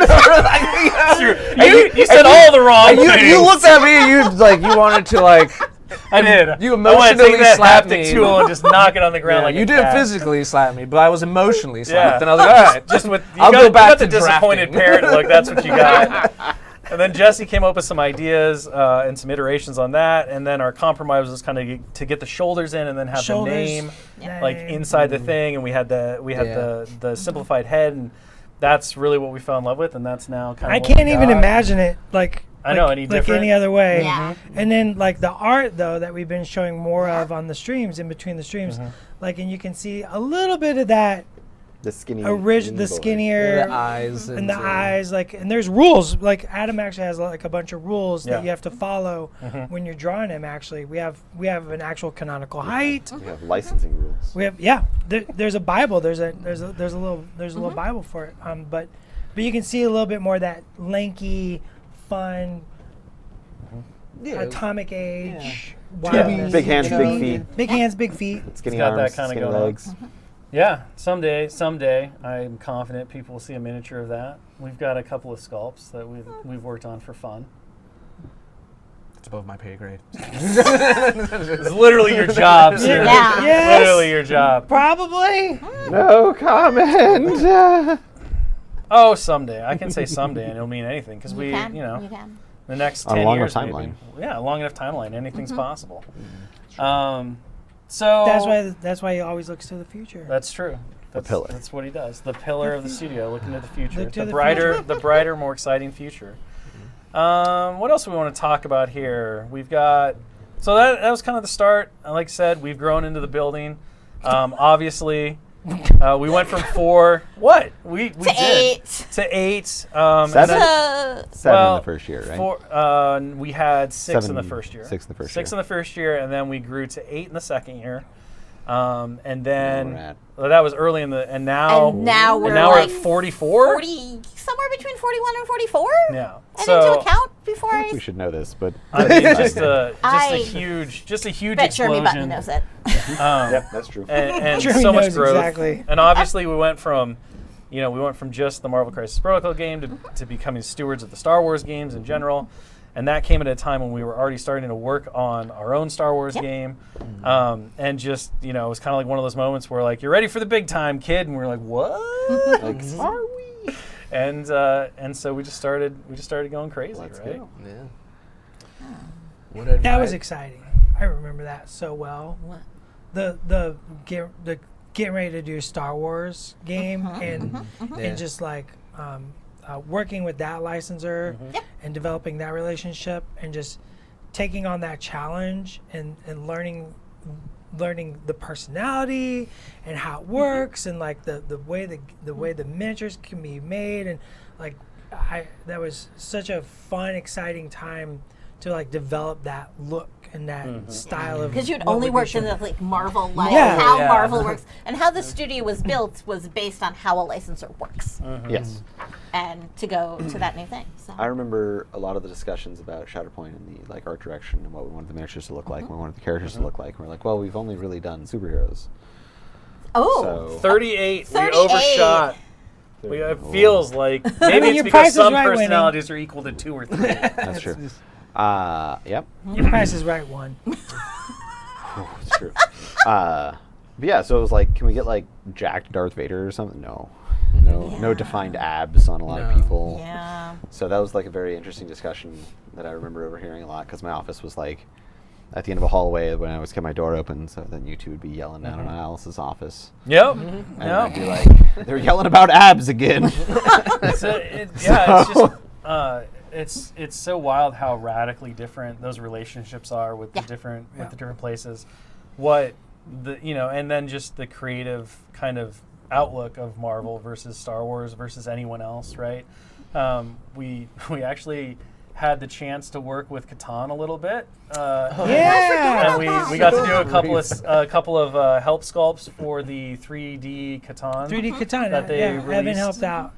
said all the wrong you, things. you looked at me, and you wanted to like. I did. You I wanted to emotionally take that slapped haptic me. tool and just knock it on the ground like you a didn't cat. physically slap me, but I was emotionally Yeah. slapped. And I was like, all right, Just with I'll go back you got the to disappointed drafting. parent look. That's what you got. And then Jesse came up with some ideas and some iterations on that. And then our compromise was kind of to get the shoulders in and then have Shoulders. the name Yeah. like inside the thing. And we had the simplified head, and that's really what we fell in love with. And that's now kind of. I what can't we even got. imagine it like I know, any like different? any other way. Yeah. And then like the art though that we've been showing more of on the streams, in between the streams, like, and you can see a little bit of that The skinny. the skinnier the eyes and the eyes, like, and there's rules. Like Adam actually has like a bunch of rules Yeah. that you have to follow when you're drawing him. Actually, we have an actual canonical height. We have licensing rules. We have there's a Bible. There's a little Bible for it. But you can see a little bit more of that lanky, fun, atomic age. wildness. Big hands, You know what I big mean? feet. Big hands, big feet. Skinny got that arms, kinda skinny going on. legs. Yeah, someday, I'm confident people will see a miniature of that. We've got a couple of sculpts that we've worked on for fun. It's above my pay grade. It's literally your job, sir. Yeah. Yes. Literally your job. Probably. No comment. Oh, someday. I can say someday, and it'll mean anything because You can. you know, You can. the next On a 10 long years, enough maybe. timeline. Yeah, a long enough timeline. Anything's possible. So That's why he always looks to the future. that's true. That's, pillar. That's what he does. The pillar of the studio, looking to the future. Look to the the brighter, more exciting future. What else do we want to talk about here? We've got. So that was kind of the start. Like I said, we've grown into the building. Obviously, we went from 4. What we To did 8. to 8. Seven? And then, 7 well, in the first year, right? 4. We had 6 in the Seven- first year. 6 in the first 6 year. in the first year, and then we grew to 8 in the second year. And then we're at. that was early in the, and now we're at like 44. 40, somewhere between 41 and 44. Yeah. I So need to account before I. We should know this, but I mean, just a I huge bet Jeremy Button explosion. knows it. yep, that's true. And Jeremy so much knows growth. exactly. And obviously, we went from just the Marvel Crisis Protocol game to becoming stewards of the Star Wars games in general. And that came at a time when we were already starting to work on our own Star Wars game. And just, it was kind of like one of those moments where, like, you're ready for the big time, kid. And we're like, what? Like, are we? And so we just started going crazy, Let's right? go. Yeah. What advice? That was exciting. I remember that so well. What? The getting ready to do Star Wars game and just like working with that licensor and developing that relationship and just taking on that challenge and learning the personality and how it works and like the way the miniatures can be made and like that was such a fun, exciting time to like develop that look and that style of Because you'd what only would be worked in shown. the like Marvel life, Yeah. how Yeah. Marvel works, and how the studio was built was based on how a licensor works, Yes. and to go to that new thing. So. I remember a lot of the discussions about Shatterpoint and the like art direction and what we wanted the miniatures to look like, what we wanted the characters to look like. And we're like, well, we've only really done superheroes. Oh, So 38. 38. We overshot. It feels like maybe mean, it's your because price is some right, Winnie. personalities are equal to 2 or 3. that's true. Yep, Your Price is Right one. it's true. But yeah, so it was like, can we get like jacked Darth Vader or something? No. No defined abs on a lot of No. people. yeah. So that was like a very interesting discussion that I remember overhearing a lot because my office was like at the end of a hallway when I always kept my door open, so then you two would be yelling down on Alice's office. Yep. And I'd be like, they're yelling about abs again. It's it's so wild how radically different those relationships are with the different places. What and then just the creative kind of outlook of Marvel versus Star Wars versus anyone else, right? We actually had the chance to work with Catan a little bit. Yeah. And we got to do a couple of help sculpts for the 3D Catan. 3D Katana. That they Evan released. helped out.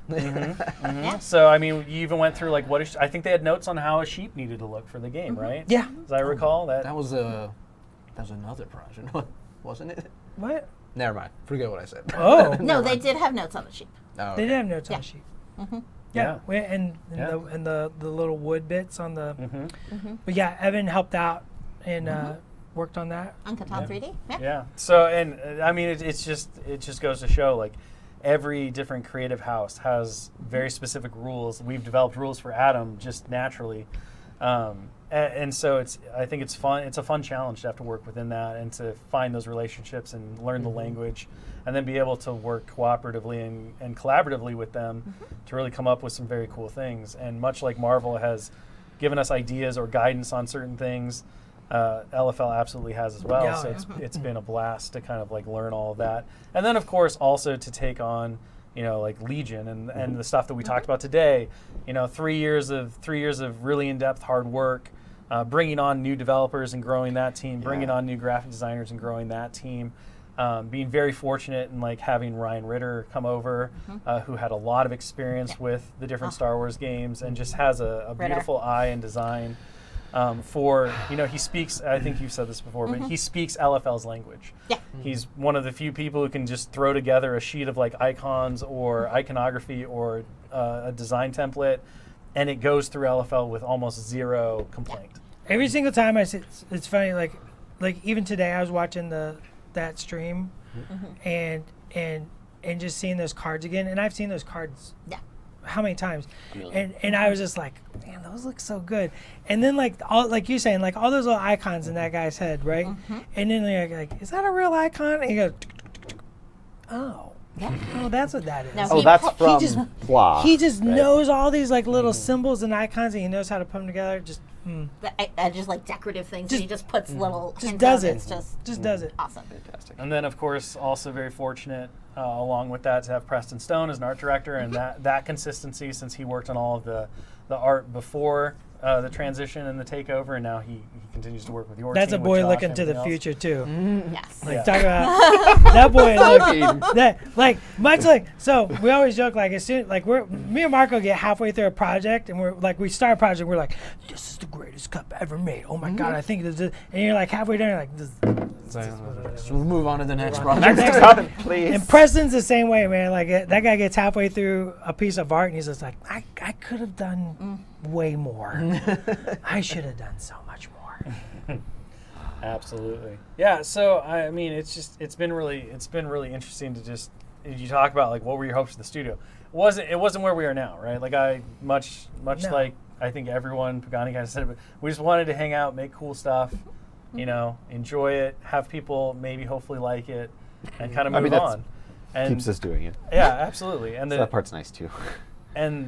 So I mean, you even went through like I think they had notes on how a sheep needed to look for the game, right? Yeah. As I recall that. That was another project, wasn't it? What? Never mind. Forget what I said. Oh. No, they did have notes on the sheep. Oh, They okay. did have notes on Yeah. the sheet. Yeah. And Yeah. the little wood bits on the. Mm-hmm. But yeah, Evan helped out and worked on that. On Catan 3D? Yeah. Yeah. So and I mean, it just goes to show like every different creative house has very specific rules. We've developed rules for Adam just naturally. And so I think it's fun. It's a fun challenge to have to work within that and to find those relationships and learn the language, and then be able to work cooperatively and collaboratively with them to really come up with some very cool things. And much like Marvel has given us ideas or guidance on certain things, LFL absolutely has as well. Yeah, So yeah. it's been a blast to kind of like learn all of that, and then of course also to take on like Legion and the stuff that we talked about today. 3 years of really in-depth hard work. Bringing on new developers and growing that team, bringing on new graphic designers and growing that team, being very fortunate and like having Ryan Ritter come over, who had a lot of experience with the different Star Wars games and just has a beautiful eye and design for, he speaks, I think you've said this before, but he speaks LFL's language. Yeah. He's one of the few people who can just throw together a sheet of like icons or iconography or a design template, and it goes through LFL with almost zero complaint. Every single time I sit, it's funny. Like even today, I was watching that stream, and just seeing those cards again. And I've seen those cards. Yeah. How many times? And I was just like, man, those look so good. And then like you're saying, like all those little icons in that guy's head, right? And then you're like, is that a real icon? And you go, oh. Yeah. Oh, that's what that is. No, Oh, He that's pro- from he just- blah. He just right? knows all these like little symbols and icons, and he knows how to put them together. Just I just like decorative things. So he just puts little just hints does of it. It's just does it. awesome. Fantastic. And then, of course, also very fortunate, along with that, to have Preston Stone as an art director, and that consistency, since he worked on all of the art before the transition and the takeover, and now he continues to work with your That's team. a with boy Josh looking and to the everything else. future too. Yes. Like Yeah. talk about that boy. Much like so, we always joke like as soon like me and Marco get halfway through a project and we're like we start a project, we're like, this is the greatest cup ever made. Oh my god, I think this is, and you're like halfway done, you're like this. So we'll move on to the next project. Next cup, please. And Preston's the same way, man. Like that guy gets halfway through a piece of art and he's just like, I could have done way more. I should have done so much more. Absolutely. Yeah. So I mean, it's been really interesting to just you talk about like what were your hopes for the studio. It wasn't where we are now, right? Like much No. like I think everyone Pagani kind of said it, but we just wanted to hang out, make cool stuff, enjoy it, have people maybe hopefully like it, and kind of move that's- on. And Keeps us doing it. yeah, absolutely. And So that part's nice too. and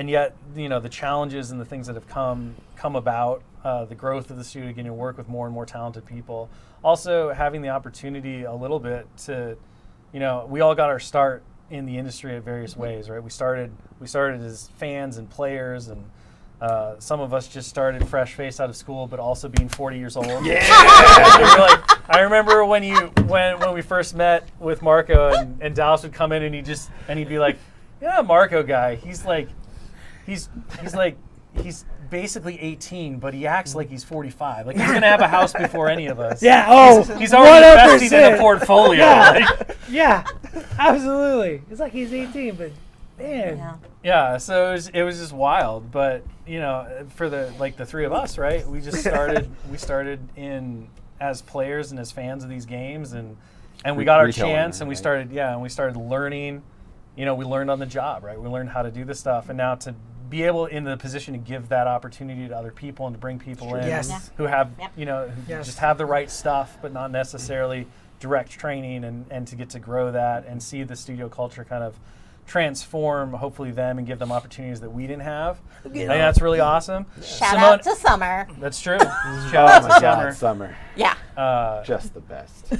yet the challenges and the things that have come about, the growth of the studio, getting to work with more and more talented people, also having the opportunity a little bit to we all got our start in the industry at various ways, right? We started as fans and players, and some of us just started fresh faced out of school, but also being 40 years old. Yeah. I remember when we first met with Marco and Dallas would come in and he'd be like, yeah, Marco guy. He's basically 18, but he acts like he's 45. Like he's gonna have a house before any of us. Yeah. Oh, He's already investing in a 100%. portfolio. Yeah. Like, Yeah, absolutely. It's like he's 18, but man. Yeah. yeah. So it was just wild. But for the three of us, right? We just started. We started in as players and as fans of these games, and we got our Retail chance, owner, and we right? started. Yeah, and we started learning. We learned on the job, right? We learned how to do this stuff, and now to be able in the position to give that opportunity to other people and to bring people in Yes. Yeah. who have Yep. who Yes. just have the right stuff, but not necessarily direct training, and to get to grow that and see the studio culture kind of transform, hopefully them, and give them opportunities that we didn't have. I think that's really awesome. Shout out to Summer. That's true. Oh Shout out my to God, Summer. Summer. Yeah. Just the best.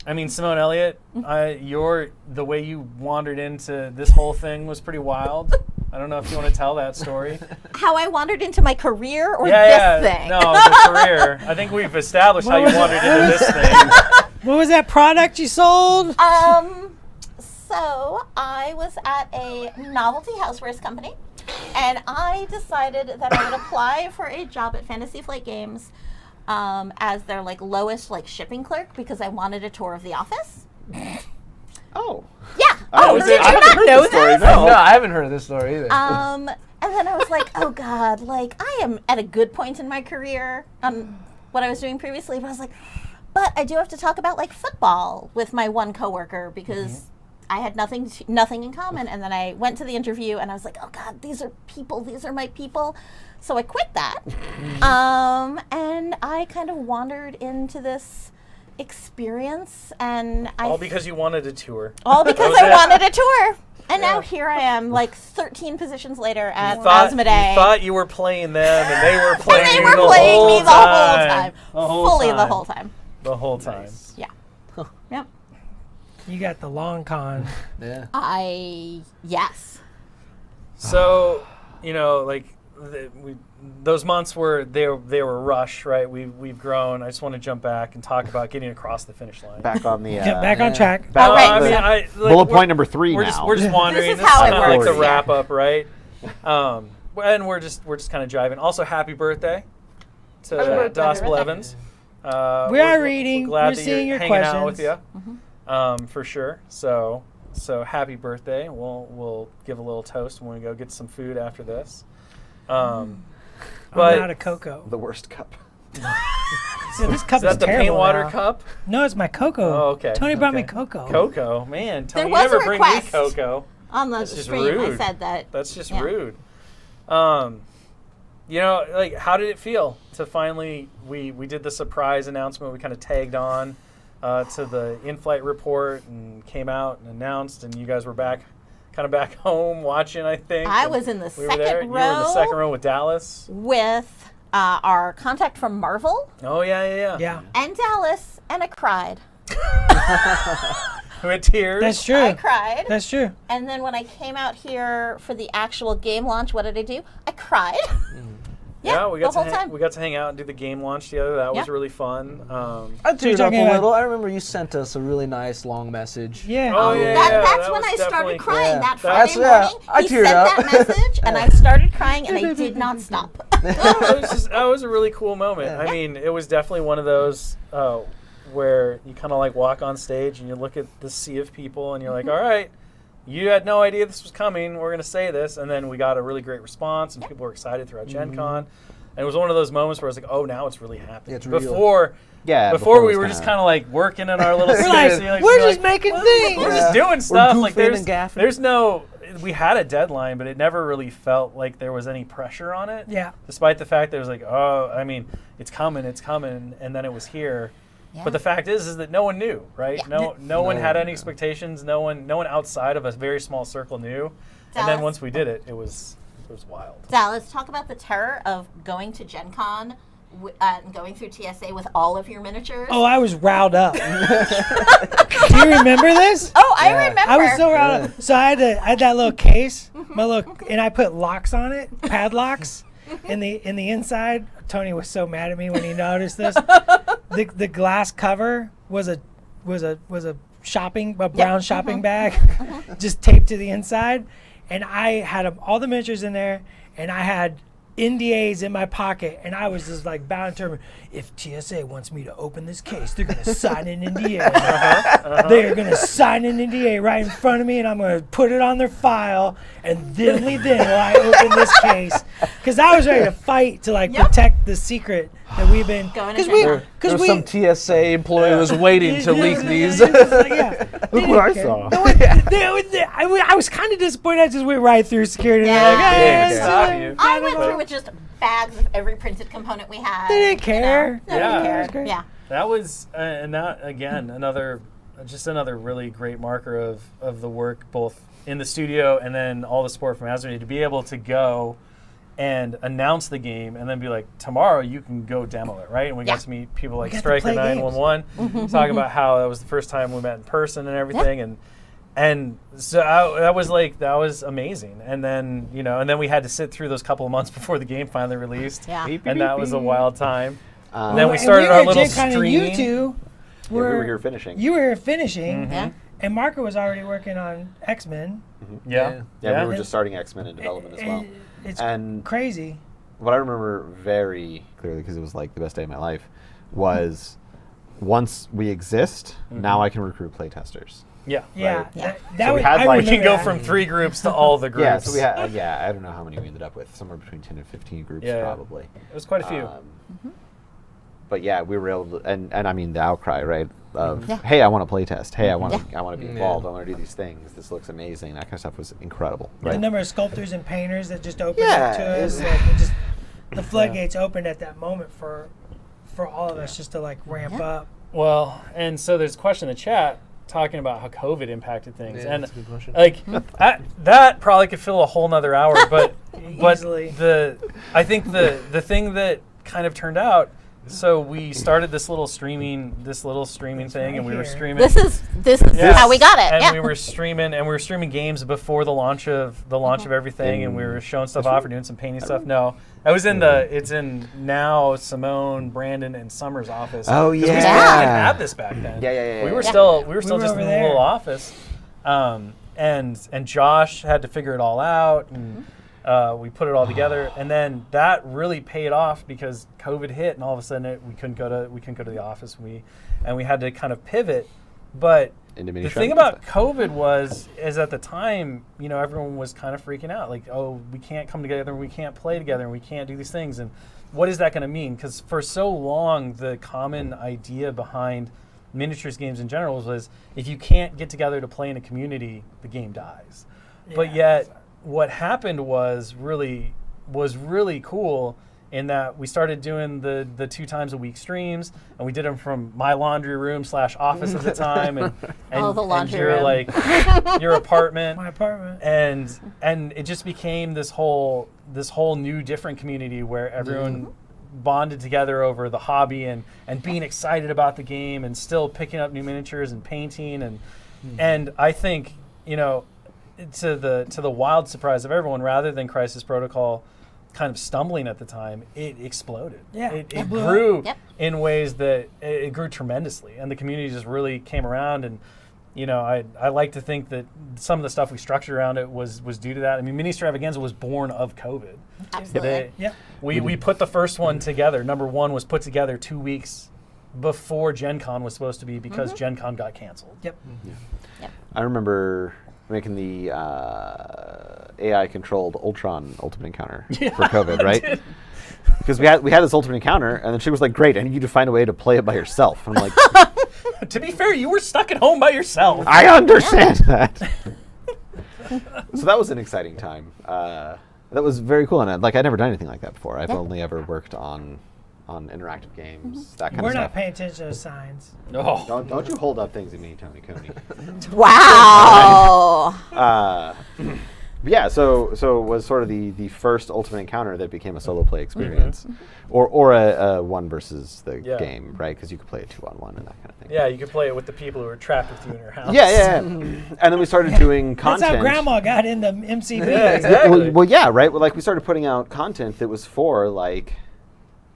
I mean, Simone Elliott, the way you wandered into this whole thing was pretty wild. I don't know if you want to tell that story. How I wandered into my career or Yeah, this thing? No, the career. I think we've established how you wandered into this thing. What was that product you sold? So I was at a novelty housewares company, and I decided that I would apply for a job at Fantasy Flight Games as their lowest shipping clerk because I wanted a tour of the office. Oh. Yeah. I Oh, was- did I you haven't not heard know this story, this? no. No, I haven't heard of this story either. And then I was like, oh God, I am at a good point in my career on what I was doing previously, but I was like, but I do have to talk about football with my one coworker because I had nothing in common. And then I went to the interview and I was like, oh God, these are my people. So I quit that. And I kind of wandered into this experience, and All because you wanted a tour. all because That I was it. wanted a tour. And now here I am, 13 positions later at You Asmodee. thought you were playing them, and they were playing and they you were the playing whole me the whole time. The whole Fully time. the whole time. The whole time. Nice. Yeah. Yep. You got the long con. Yeah. Yes. So, those months were they were a rush, right? We've grown. I just want to jump back and talk about getting across the finish line. Back on the. Get back on yeah. track. Back All on right. the I mean, bullet we're- point number 3 We're now. just we're just wandering. This is how it kind of like the works, wrap up, right? And we're just kind of jiving. Also, happy birthday to birthday. Gospel Happy Evans. We are reading. Glad We're that seeing you're your hanging out with questions. you, for sure. So happy birthday. We'll give a little toast when we go get some food after this. I'm But out of cocoa. The worst cup. So this cup is that is the terrible paint water now. cup? No, it's my cocoa. Oh, okay. Tony brought me Okay. cocoa. Cocoa, man. Tony, There you was never a bring me request. cocoa. On the That's just stream, I rude. said that. That's just Yeah. rude. How did it feel to finally we did the surprise announcement? We kind of tagged on to the in-flight report and came out and announced, and you guys were back home watching. I think I and was in the we were there. second You were in the row. second row with Dallas. With our contact from Marvel Oh yeah. Yeah, and Dallas, and I cried. Who had tears? that's true. I cried. That's true. And then when I came out here for the actual game launch, what did I do? I cried. Yeah, we got the whole to time. we got to hang out and do the game launch together. That was Yeah. really fun. I teared up talking a about- little. I remember you sent us a really nice long message. Yeah. Oh, yeah. That's that when was I started definitely- crying Yeah. that That's- Friday yeah, morning. I He teared sent up. that message, and I started crying, and I did not stop. That was a really cool moment. Yeah. I mean, it was definitely one of those where you kind of like walk on stage and you look at the sea of people and you're like, all right, you had no idea this was coming. We're going to say this. And then we got a really great response and people were excited throughout Gen Con. And it was one of those moments where I was like, oh, now it's really happening. Yeah, it's real. Before before we it were was just kinda- kind of like working in our little We're space. like, we're just making things. We're Yeah. just doing We're stuff. Like goofing and gaffing. there's no, we had a deadline, but it never really felt like there was any pressure on it. Yeah. Despite the fact that it was like, oh, I mean, it's coming, and then it was here. Yeah. But the fact is that no one knew, right? Yeah. No one had one any knew. expectations. No one outside of a very small circle knew. And then Dallas. once we did it, it was wild. Dallas, talk about the terror of going to Gen Con and going through TSA with all of your miniatures. Oh, I was riled up. Do you remember this? Oh, I Yeah. remember. I was so riled up. So I had that little case, and I put locks on it, padlocks, in the inside. Tony was so mad at me when he noticed this. The glass cover was a brown shopping bag, just taped to the inside, and I had all the miniatures in there, and I had NDAs in my pocket, and I was just like bound and determined. If TSA wants me to open this case, they're gonna sign an NDA. They're gonna sign an NDA right in front of me, and I'm gonna put it on their file, and then only then will I open this case, because I was ready to fight to like Yep. protect the secret that we've been. Going to Because we, Gen Con. There was we, some TSA employee was waiting to leak these. Look what I saw. I was kind of disappointed. I just went right through security. Yeah. Like, Yeah, hey, yeah. Stop you. I went through with just bags of every printed component we had. They didn't care. Nobody Yeah. cared. That's great. Yeah. That was, and that again, another really great marker of the work, both in the studio and then all the support from Azure, to be able to go and announce the game and then be like, tomorrow you can go demo it, right? And we Yeah. got to meet people like got to Striker play games. 911, talk about how that was the first time we met in person and everything, and so that was amazing. And then and then we had to sit through those couple of months before the game finally released. Yeah. And that was a wild time. Um, And then we And started were our at little Gen Con, and streaming. You two we were here finishing. You were finishing, Yeah. and Marco was already working on X-Men. Yeah. Yeah, we were just starting X-Men in development as well. It's And crazy. what I remember very clearly, because it was like the best day of my life, was once we exist, now I can recruit playtesters. Yeah. Yeah. Right. Yeah. That So we was, had, I like- We can remember go that. from 3 groups to all the groups. Yeah, so we had, I don't know how many we ended up with, somewhere between 10 and 15 groups Yeah. probably. It was quite a few. But yeah, we were able to, and I mean the outcry, right? Of Yeah. hey, I want to play test. Hey, I want to, Yeah. I want to be Yeah. involved. I want to do these things. This looks amazing. That kind of stuff was incredible, The right? number of sculptors and painters that just opened Yeah, up to it us, was- like, it just the floodgates opened at that moment for all of us just to like ramp Yeah. up. Well, and so there's a question in the chat talking about how COVID impacted things, Yeah, and that's a good question. like that probably could fill a whole nother hour. But Easily. I think the thing that kind of turned out. So we started this little streaming thing, and we were here. streaming. This is Yes. how we got it. And yeah. we were streaming games before the launch of everything, and we were showing stuff off. We're doing some painting stuff. No, I was in it's in now Simone, Brandon, and Summer's office. Oh, 'Cause we yeah. still didn't even have this back then. Yeah. We were Yeah. still were just in over the there. little office, and Josh had to figure it all out, and we put it all together, and then that really paid off because COVID hit, and all of a sudden we couldn't go to the office. We had to kind of pivot, but Into the mini thing shop. about COVID is at the time, everyone was kind of freaking out, like, oh, we can't come together, and we can't play together, and we can't do these things, and what is that going to mean? Because for so long, the common idea behind miniatures games in general was if you can't get together to play in a community, the game dies. But Yeah. yet, what happened was really cool in that we started doing the 2 times a week streams, and we did them from my laundry room / office at the time, and Oh, the laundry your room. like your apartment, My apartment. and it just became this whole new different community where everyone bonded together over the hobby and being excited about the game and still picking up new miniatures and painting and I think to the wild surprise of everyone, rather than Crisis Protocol kind of stumbling at the time, it exploded. Yeah, It it blew grew Yep. in ways that it grew tremendously, and the community just really came around. And I like to think that some of the stuff we structured around it was due to that. I mean, Ministravaganza was born of COVID. Absolutely. Yep. We put the first one together. Number one was put together 2 weeks before Gen Con was supposed to be because Gen Con got canceled. Yep. I remember making the AI-controlled Ultron Ultimate Encounter for COVID, right? Because we had this Ultimate Encounter, and then she was like, "Great, I need you to find a way to play it by yourself." And I'm like, To be fair, you were stuck at home by yourself. I understand that. So that was an exciting time. That was very cool, and I'd never done anything like that before. I've only ever worked on interactive games, that kind We're of not stuff. paying attention to those signs. Oh. Don't you hold up things at me, Tony Coney. Wow. Yeah, so it was sort of the first Ultimate Encounter that became a solo play experience, or a one versus the game, right? Because you could play a 2-on-1 and that kind of thing. Yeah, you could play it with the people who are trapped with you in your house. Yeah. And then we started doing content. That's how Grandma got into MCB. Yeah, exactly. Well, yeah, right. Well, we started putting out content that was for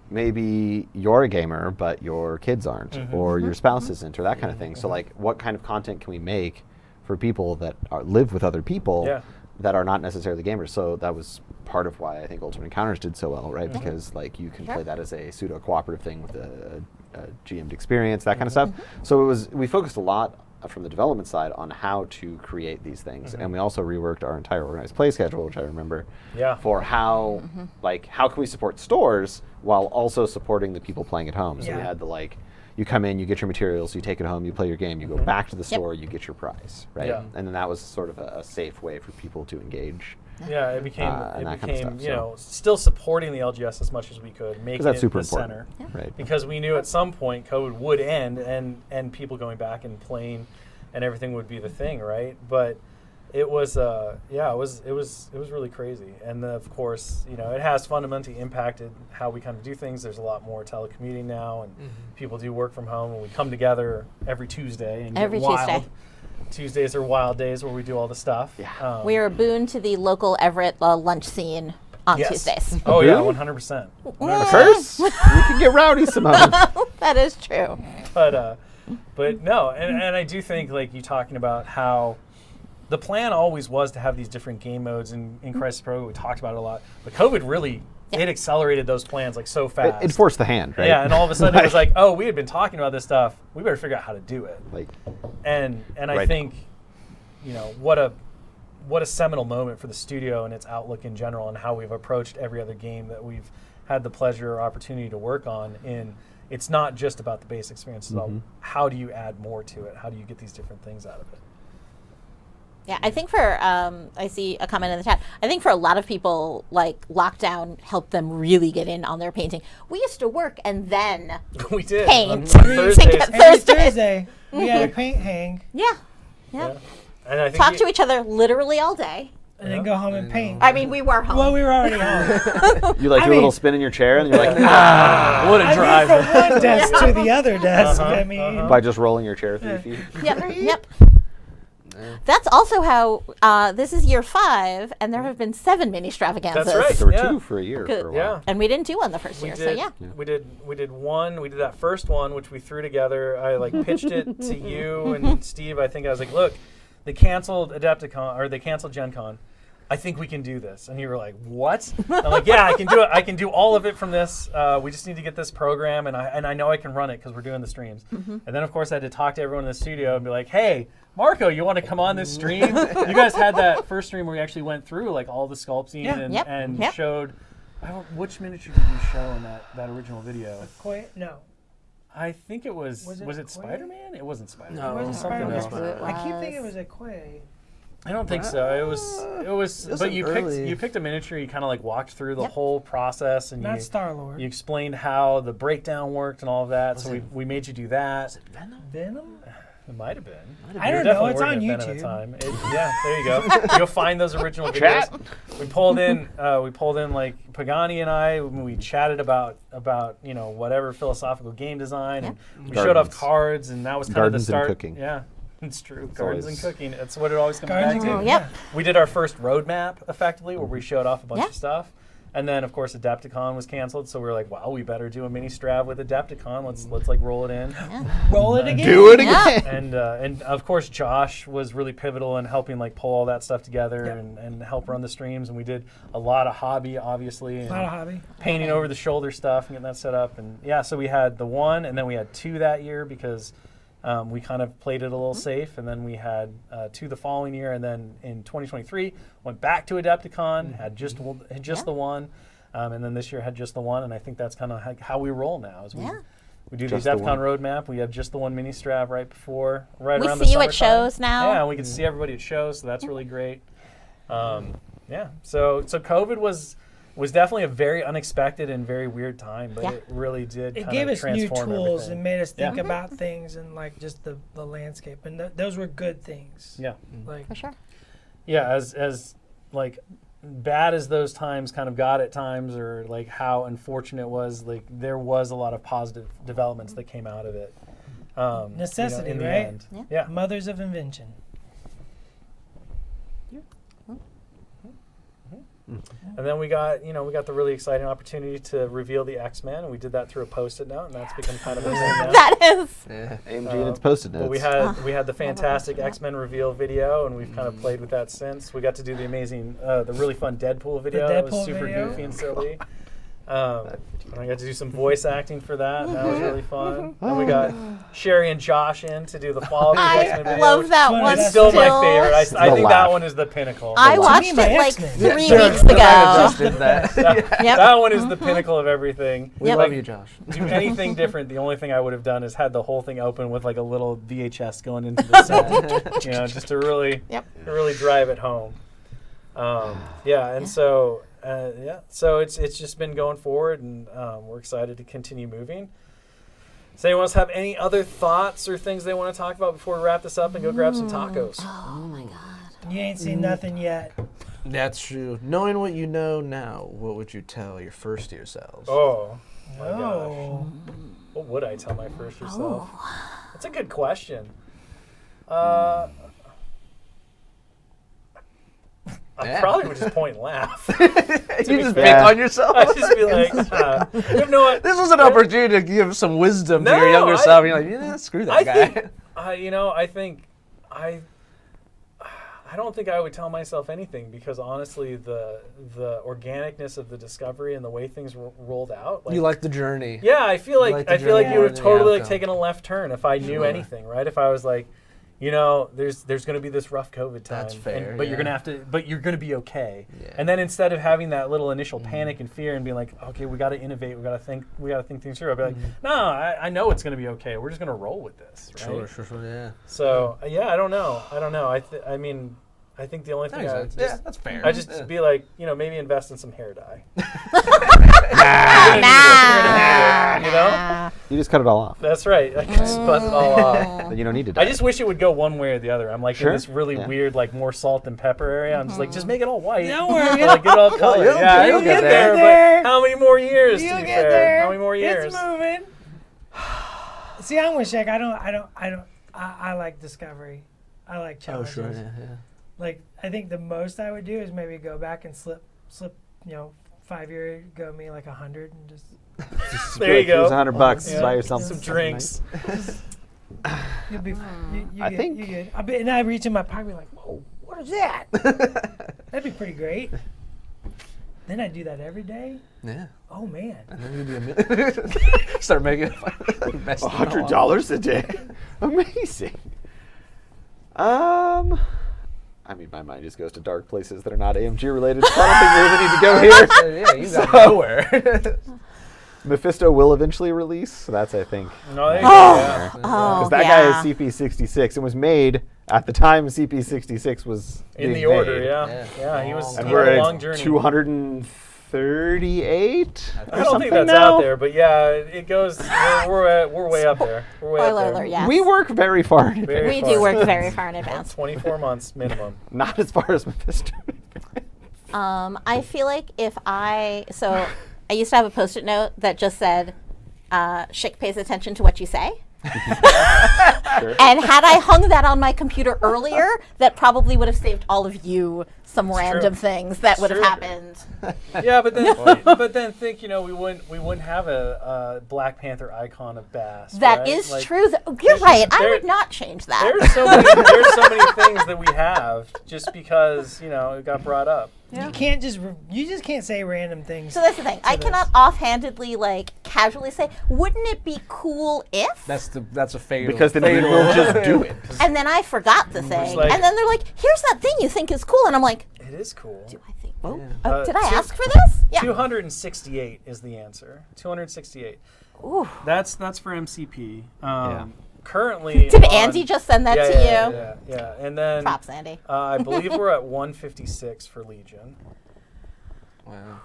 maybe you're a gamer but your kids aren't, or your spouse isn't, or that kind of thing. So what kind of content can we make for people that live with other people that are not necessarily gamers? So that was part of why I think Ultimate Encounters did so well, right? Because you can play that as a pseudo cooperative thing with a GM'd experience, that kind of stuff. So we focused a lot from the development side on how to create these things, and we also reworked our entire organized play schedule, which I remember, for how how can we support stores while also supporting the people playing at home. So we had you come in, you get your materials, you take it home, you play your game, you go back to the store, you get your prize, right? Yeah. And then that was sort of a safe way for people to engage. Yeah, it became and that kind of stuff, still supporting the LGS as much as we could, making that's it super the important, center. right? Because we knew at some point COVID would end and people going back and playing and everything would be the thing, right? But it was it was really crazy. And then of course, it has fundamentally impacted how we kind of do things. There's a lot more telecommuting now, and people do work from home, and we come together every Tuesday and Every get wild. Tuesday. Tuesdays are wild days where we do all the stuff. Yeah. We are a boon to the local Everett lunch scene on Tuesdays. Oh yeah, boon? 100%. Curse? We can get rowdy, Simone. That is true. But no, and I do think you talking about how the plan always was to have these different game modes in Crisis Pro. We talked about it a lot, but COVID really it accelerated those plans so fast. It forced the hand, right? Yeah, and all of a sudden it was like, oh, we had been talking about this stuff. We better figure out how to do it. And I think, what a seminal moment for the studio and its outlook in general, and how we've approached every other game that we've had the pleasure or opportunity to work on. It's not just about the base experience. It's about how do you add more to it? How do you get these different things out of it? Yeah, I think for, I see a comment in the chat, I think for a lot of people, lockdown helped them really get in on their painting. We used to work and then We did. paint. On Thursdays. Every Thursday. Thursday, we had a paint hang, Yeah. Yeah. And I think Talk to each other literally all day. and then go home and paint. I mean, we were home. Well, we were already home. You do a little spin in your chair, and you're like, what a I drive. mean, from one desk to the other desk. I mean, by just rolling your chair 3 feet. Yep. That's also how this is year 5, and there have been 7 Ministravaganzas. That's right. There were Yeah. 2 for a year for a while. Yeah. And we didn't do one the first year, so yeah. We did one. We did that first one, which we threw together. I pitched it to you and Steve. I think I was like, look, they canceled Adepticon, or they canceled Gen Con. I think we can do this. And you were like, what? I'm like, yeah, I can do it. I can do all of it from this. We just need to get this program, and I know I can run it because we're doing the streams. And then, of course, I had to talk to everyone in the studio and be like, hey, Marco, you want to come on this stream? You guys had that first stream where we actually went through all the sculpting and showed. Which miniature did you show in that original video? no. I think it was it Quay? Spider-Man? It wasn't Spider-Man. No, It wasn't something Spider-Man. else. I keep thinking it was a Quay. I don't think so. It was but an you early- picked a miniature. You kind of walked through the whole process, and Not you Star-Lord. explained how the breakdown worked and all of that. So we made you do that. Venom? It might have been. I You were don't know. definitely It's working on at Ven at the YouTube. time. Yeah, there you go. You'll find those original videos. Chat. We pulled in Pagani and I. We chatted about whatever philosophical game design, and we showed off Gardens. cards, and that was kind Gardens of the start. and cooking. Yeah, it's true. It's Gardens always- and cooking. That's what it always comes Gardens back and to. cooking. Yep. We did our first roadmap effectively, where we showed off a bunch Yeah. of stuff. And then, of course, Adepticon was canceled, so we were like, "Wow, we better do a mini Strav with Adepticon. Let's like roll it in." Roll it again. Do it again. And of course, Josh was really pivotal in helping like pull all that stuff together Yeah. and help run the streams. And we did a lot of hobby, obviously, A and lot of hobby. painting over the shoulder stuff and getting that set up. And yeah, so we had the 1, and then we had 2 that year because we kind of played it a little safe. And then we had 2 the following year, and then in 2023 went back to Adepticon, had just the 1, and then this year had just the 1. And I think that's kind of how we roll now. Is we do Just the the Adepticon one. roadmap. We have just the 1 mini Strav right We around the see you at summertime. shows now. Yeah, and we can see everybody at shows, so that's really great. Yeah, so COVID was definitely a very unexpected and very weird time, but Yeah. it really did It kind gave of us new transform tools everything. and made us think Yeah. about things and like just the landscape, and those were good things. Yeah. Like For sure. Yeah, as like bad as those times kind of got at times, or like how unfortunate it was, like there was a lot of positive developments that came out of it. Necessity, in the right? end. Yeah. Yeah. mothers of invention. And then we got the really exciting opportunity to reveal the X-Men, and we did that through a Post-it note, and that's become kind of a thing now. That is. Yeah. AMG and its Post-it notes. But we had the fantastic X-Men reveal video, and we've kind of played with that since. We got to do the amazing, the really fun Deadpool video. That was Deadpool super video. goofy and silly. And I got to do some voice acting for that. And that was really fun. And we got Sherry and Josh in to do the Fall of the X-Men I video. love that One of one. the It's still my still. favorite. I The think that laugh. one is the pinnacle. I The watched me, my it like X-Men. 3 Sure, weeks 'cause I ago. just did that. Yep. That one is the pinnacle of everything. We Yep. love you, Josh. Do anything different. The only thing I would have done is had the whole thing open with like a little VHS going into the set, just to really, Yep. to really drive it home. And so it's just been going forward, and we're excited to continue moving. Does anyone else have any other thoughts or things they want to talk about before we wrap this up and go grab some tacos? Oh my God. You ain't seen nothing yet. That's true. Knowing what you know now, what would you tell your first year selves? Oh my gosh. Oh, What would I tell my first year self? Oh. That's a good question. I Yeah. probably would just point and laugh. You be just fair. pick on yourself. I'd just be like, you have no This was an opportunity to give some wisdom to No, your younger I- self. You're like, yeah, screw that I guy. think, I don't think I would tell myself anything, because honestly, the organicness of the discovery and the way things rolled out. You like the journey. Yeah, I feel like like the you would journey have and the totally like outcome. taken a left turn if I knew Sure. anything, right? If I was like, there's going to be this rough COVID time, That's fair, but you're yeah. going to have to, but you're going to be okay. Yeah. And then instead of having that little initial panic and fear and being like, okay, we got to innovate, we got to think things through, I'd be like, no, I know it's going to be okay. We're just going to roll with this, right? Sure, yeah. So yeah, I don't know. I think the only That thing makes I sense. would Yeah, just, that's fair. I just Yeah. be like, maybe invest in some hair dye. Nah. You just cut it all off. That's right. I can just buzz it all off. Then you don't need to. I just wish it would go one way or the other. I'm like Sure. in this really Yeah. weird, like more salt and pepper area. I'm just like, just make it all white. Don't worry. But, like, get it all colored. you'll Yeah, get you'll get there. there. But how many more years? You'll to be get fair? there. How many more years? It's moving. See, I'm with Shaq. I like discovery. I like Oh, challenges. sure, yeah. Like, I think the most I would do is maybe go back and slip, 5 year go me like 100 and just. There you go. Here's $100. Yeah. Buy yourself Some something drinks. You'll be. I good, think- you good. And I reach in my pocket, and be like, whoa, what is that? That'd be pretty great. Then I do that every day. Yeah. Oh man. And then you'd be a million. Start making $100 a day. Amazing. I mean, my mind just goes to dark places that are not AMG related. So I don't think we really need to go here. Yeah, you got nowhere. Mephisto will eventually release. So that's, I think. No, there you Oh. go. Yeah. Because Oh, that yeah. guy is CP66 and was made at the time CP66 was In being the order, made. yeah. Yeah, he was And he we're had a at long journey. 238. I don't think that's out there, but yeah, it goes. We're way up there. We're way Spoiler up there. alert, yes. We work very far in Very advance. We do far. work very far in advance. 24 months minimum. Not as far as Mephisto. I feel like I used to have a Post-it note that just said, Shick pays attention to what you say. Sure. And had I hung that on my computer earlier, that probably would have saved all of you some random things that would have True. happened. Yeah, but then think, we wouldn't have a Black Panther icon of Bass. That right? is Like, true. You're right. I there- would not change that. There's so many things that we have just because it got brought up. You can't you just can't say random things. So that's the thing. I cannot offhandedly, casually say, wouldn't it be cool if? That's a fatal. Because then we will just do it. And then I forgot the thing. like- And then they're like, here's that thing you think is cool. And I'm like, It is cool. do I think, oh, Uh, did I two- ask for this? Yeah. 268 is the answer. 268. Ooh. That's for MCP. Yeah. Currently, Did Andy just send that to you? Yeah. And then Props, Andy. I believe we're at 156 for Legion. Wow.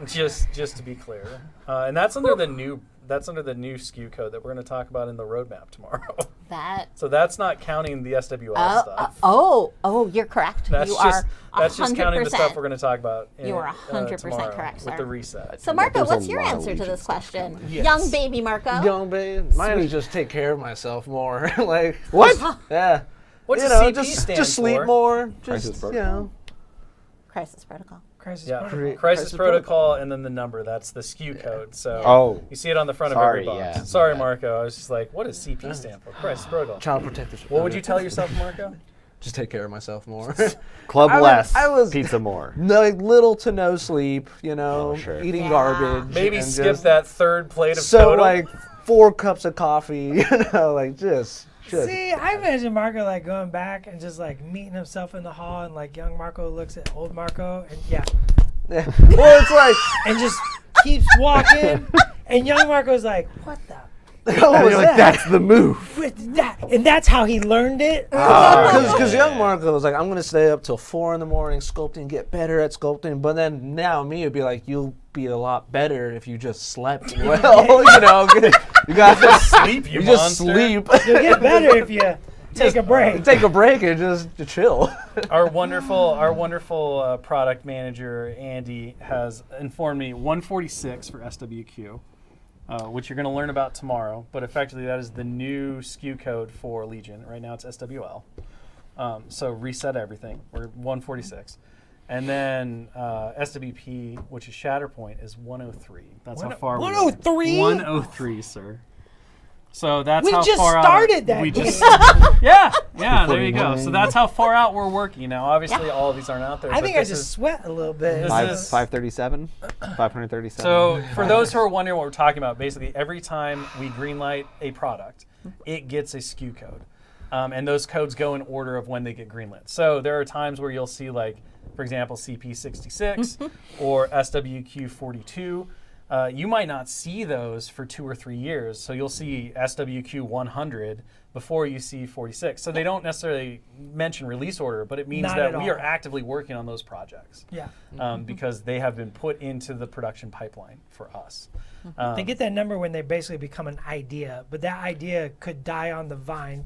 Just to be clear, and that's under the new SKU code that we're going to talk about in the roadmap tomorrow. That. So that's not counting the SWL stuff. You're correct. That's You just are that's just counting the 100%. stuff we're going to talk about. You are 100% tomorrow correct, with sir. the reset. So, Marco, There's a what's your lot of answer to Legion this stuff question? Yes. Young baby Marco. Young babe, mine is just take care of myself more. What? Yeah. What's you the know, CP stand just sleep for? more. Crisis Just protocol. Crisis protocol. Crisis Yeah, protocol. crisis protocol, and then the number. That's the SKU code. So Oh. you see it on the front Sorry, of every box. yeah. Sorry, Yeah. Marco. I was just like, what does CP stand for? Crisis protocol. Child protective. What would you tell yourself, Marco? Just take care of myself more. Club I was- less, I was- pizza more. Little to no sleep. Sure. Eating Yeah. garbage. Maybe and skip just- that third plate of So totem. 4 cups of coffee. Just. See, I imagine Marco going back and just meeting himself in the hall, and young Marco looks at old Marco, and Yeah. Well, it's like. and just keeps walking, and young Marco's like, what the? What And was you're like, that? that's the move. With that, and that's how he learned it. Because young Marco was like, I'm going to stay up till 4 in the morning sculpting, get better at sculpting. But then now me would be like, you'll be a lot better if you just slept well. You got to Sleep, you just monster. sleep. You'll get better if you take a break. Take a break and just chill. Our wonderful product manager Andy has informed me 146 for SWQ, which you're going to learn about tomorrow. But effectively, that is the new SKU code for Legion. Right now, it's SWL. So reset everything. We're 146, and then SWP, which is Shatterpoint, is 103. That's how far. 103? 103, sir. So that's We how just far started out. that We game. just, yeah. There you go. So that's how far out we're working now. Obviously, all of these aren't out there. I but think I this just is- sweat a little bit. This Five, is- 537? 537? So for those who are wondering what we're talking about, basically every time we greenlight a product, it gets a SKU code. And those codes go in order of when they get greenlit. So there are times where you'll see, for example, CP66 or SWQ42. You might not see those for 2 or 3 years. So you'll see SWQ 100 before you see 46. So they don't necessarily mention release order, but it means Not that at we are all. actively working on those projects. Yeah. Because they have been put into the production pipeline for us. They get that number when they basically become an idea, but that idea could die on the vine.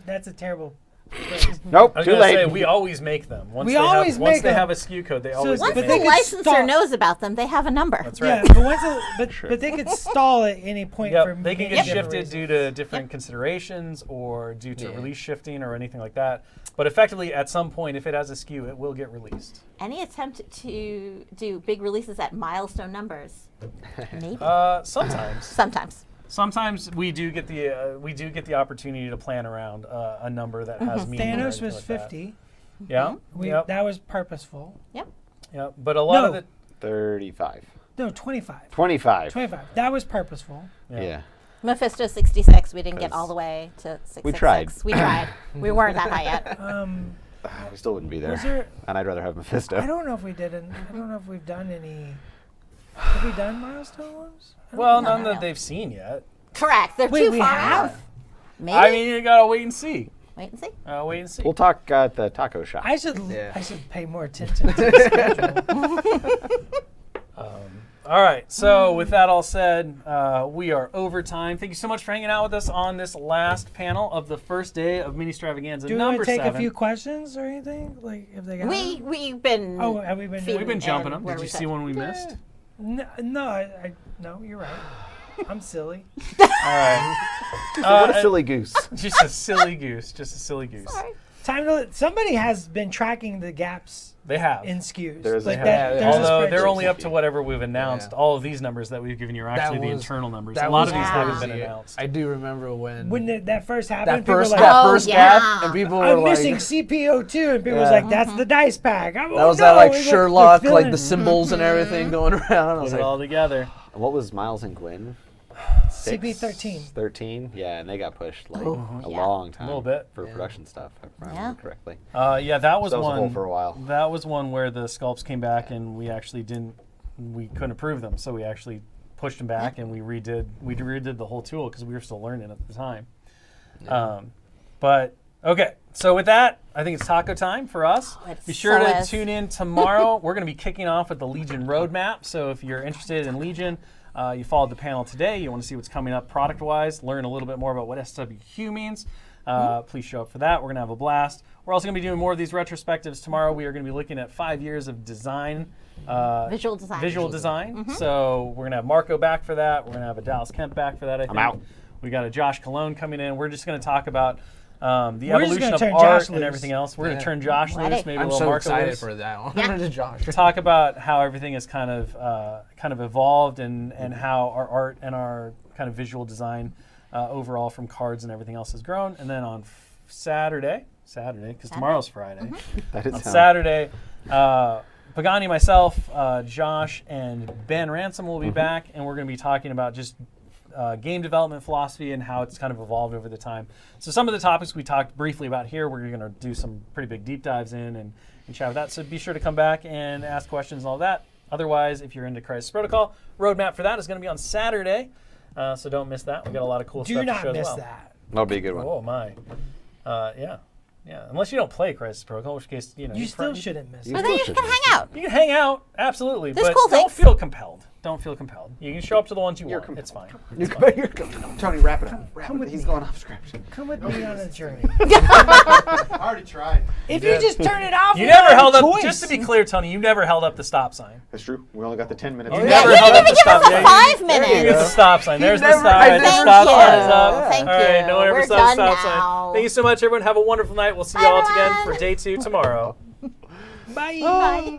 That's a terrible phrase. Nope, I was too going to say, late. we always make them. Once We they always have, once make they them. have a SKU code, they always Once But get the they made. could licenser stall- knows about them, they have a number. That's Yeah, right. but they could stall at any point for Yep, they can many get different shifted reasons. due to different considerations or due to Yeah. release shifting or anything like that. But effectively, at some point, if it has a SKU, it will get released. Any attempt to do big releases at milestone numbers? Maybe. Sometimes, Sometimes. we do get the opportunity to plan around a number that has meaning. or Thanos anything was like that. 50. Yeah. Yep. That was purposeful. Yep. Yep. But a lot of No. it. 35. No, 25. 25. 25. That was purposeful. Yeah. Mephisto 66. We didn't get 'Cause all the way to 666. we tried. We tried. We weren't that high yet. We still wouldn't be there. Was there? And I'd rather have Mephisto. I don't know if we did. I don't know if we've done any. Have we done milestone ones? I don't Well, think- none that they've seen yet. Correct. They're Wait, too we far have? out. Maybe. I mean, you gotta wait and see. Wait and see. Wait and see. We'll talk at the taco shop. I should. Yeah. I should pay more attention to the schedule. All right. So with that all said, we are over time. Thank you so much for hanging out with us on this last panel of the first day of Ministravaganza Do we number want to take 7. a few questions or anything? Like if they got. We've been. Oh, have we been? feeding We've been jumping and them. where Did we you said- see one we missed? No, no, you're right. I'm silly. All right. What a silly goose. Just a silly goose. Just a silly goose. Sorry. Somebody has been tracking the gaps They have. in SKUs. There's a like spreadsheet. that, there's a Although they're spreadsheet. only up to whatever we've announced. Yeah. All of these numbers that we've given you are actually the was- internal numbers. that A lot was of these Yeah. haven't been crazy. announced. I do remember when That first happened, that people were first like, that Oh, first yeah. gap, and people were I'm like, missing CPO2, and people was like, that's the dice pack. that was that like Sherlock, like the symbols and everything going around. I Put was it like, all together. What was Miles and Gwyn? CP13. 13? Yeah, and they got pushed like a Yeah. long time. A little bit. For production stuff, if I remember correctly. Yeah, that was That was a one. hole for a while. That was one where the sculpts came back and we actually we couldn't approve them, so we actually pushed them back and we redid the whole tool because we were still learning at the time. But okay, so with that, I think it's taco time for us. It Be sure so to is. tune in tomorrow. We're going to be kicking off with the Legion roadmap. So if you're interested in Legion, you followed the panel today, you want to see what's coming up product-wise, learn a little bit more about what SWQ means, please show up for that. We're going to have a blast. We're also going to be doing more of these retrospectives tomorrow. We are going to be looking at 5 years of design. Visual design. Visual design. So we're going to have Marco back for that. We're going to have a Dallas Kemp back for that, I think. out. We got a Josh Cologne coming in. We're just going to talk about the just evolution gonna of turn art Josh and loose. everything else. We're going to Yeah. turn Josh Ready. loose, maybe a I'm little so Marco excited loose. for that one. Yeah. Josh. Talk about how everything has kind of evolved and how our art and our kind of visual design overall from cards and everything else has grown. And then on Saturday, because tomorrow's Friday, That is on how- Saturday, Pagani, myself, Josh, and Ben Ransom will be back, and we're going to be talking about just game development philosophy and how it's kind of evolved over the time. So some of the topics we talked briefly about here, we're going to do some pretty big deep dives in and chat with that. So be sure to come back and ask questions and all that. Otherwise, if you're into Crisis Protocol, roadmap for that is going to be on Saturday. So don't miss that. We've got a lot of cool Do stuff to not show as miss well. that. That'll be a good one. Oh my. Yeah. Unless you don't play Crisis Protocol, in which case, you You still shouldn't miss You it. But then you still can should hang out. You can hang out, absolutely, There's but cool don't things. feel compelled. Don't feel compelled. You can show up to the ones you want. It's fine. Tony, wrap it up. He's going off script. Come with me on a journey. I already tried. If you just turn it off, You don't never have a held up, choice. just to be clear, Tony, you never held up the stop sign. That's true. We only got the 10 minutes. You Yeah, never you held didn't up even the give us stop the sign. 5 Here's the minutes. stop sign. There's the never- stop I sign. The didn't stop know. sign is up. Thank All right, you. no one ever We're saw the done stop sign. now. Thank you so much, everyone. Have a wonderful night. We'll see Bye, you all again everyone. for day 2 tomorrow. Bye. Bye.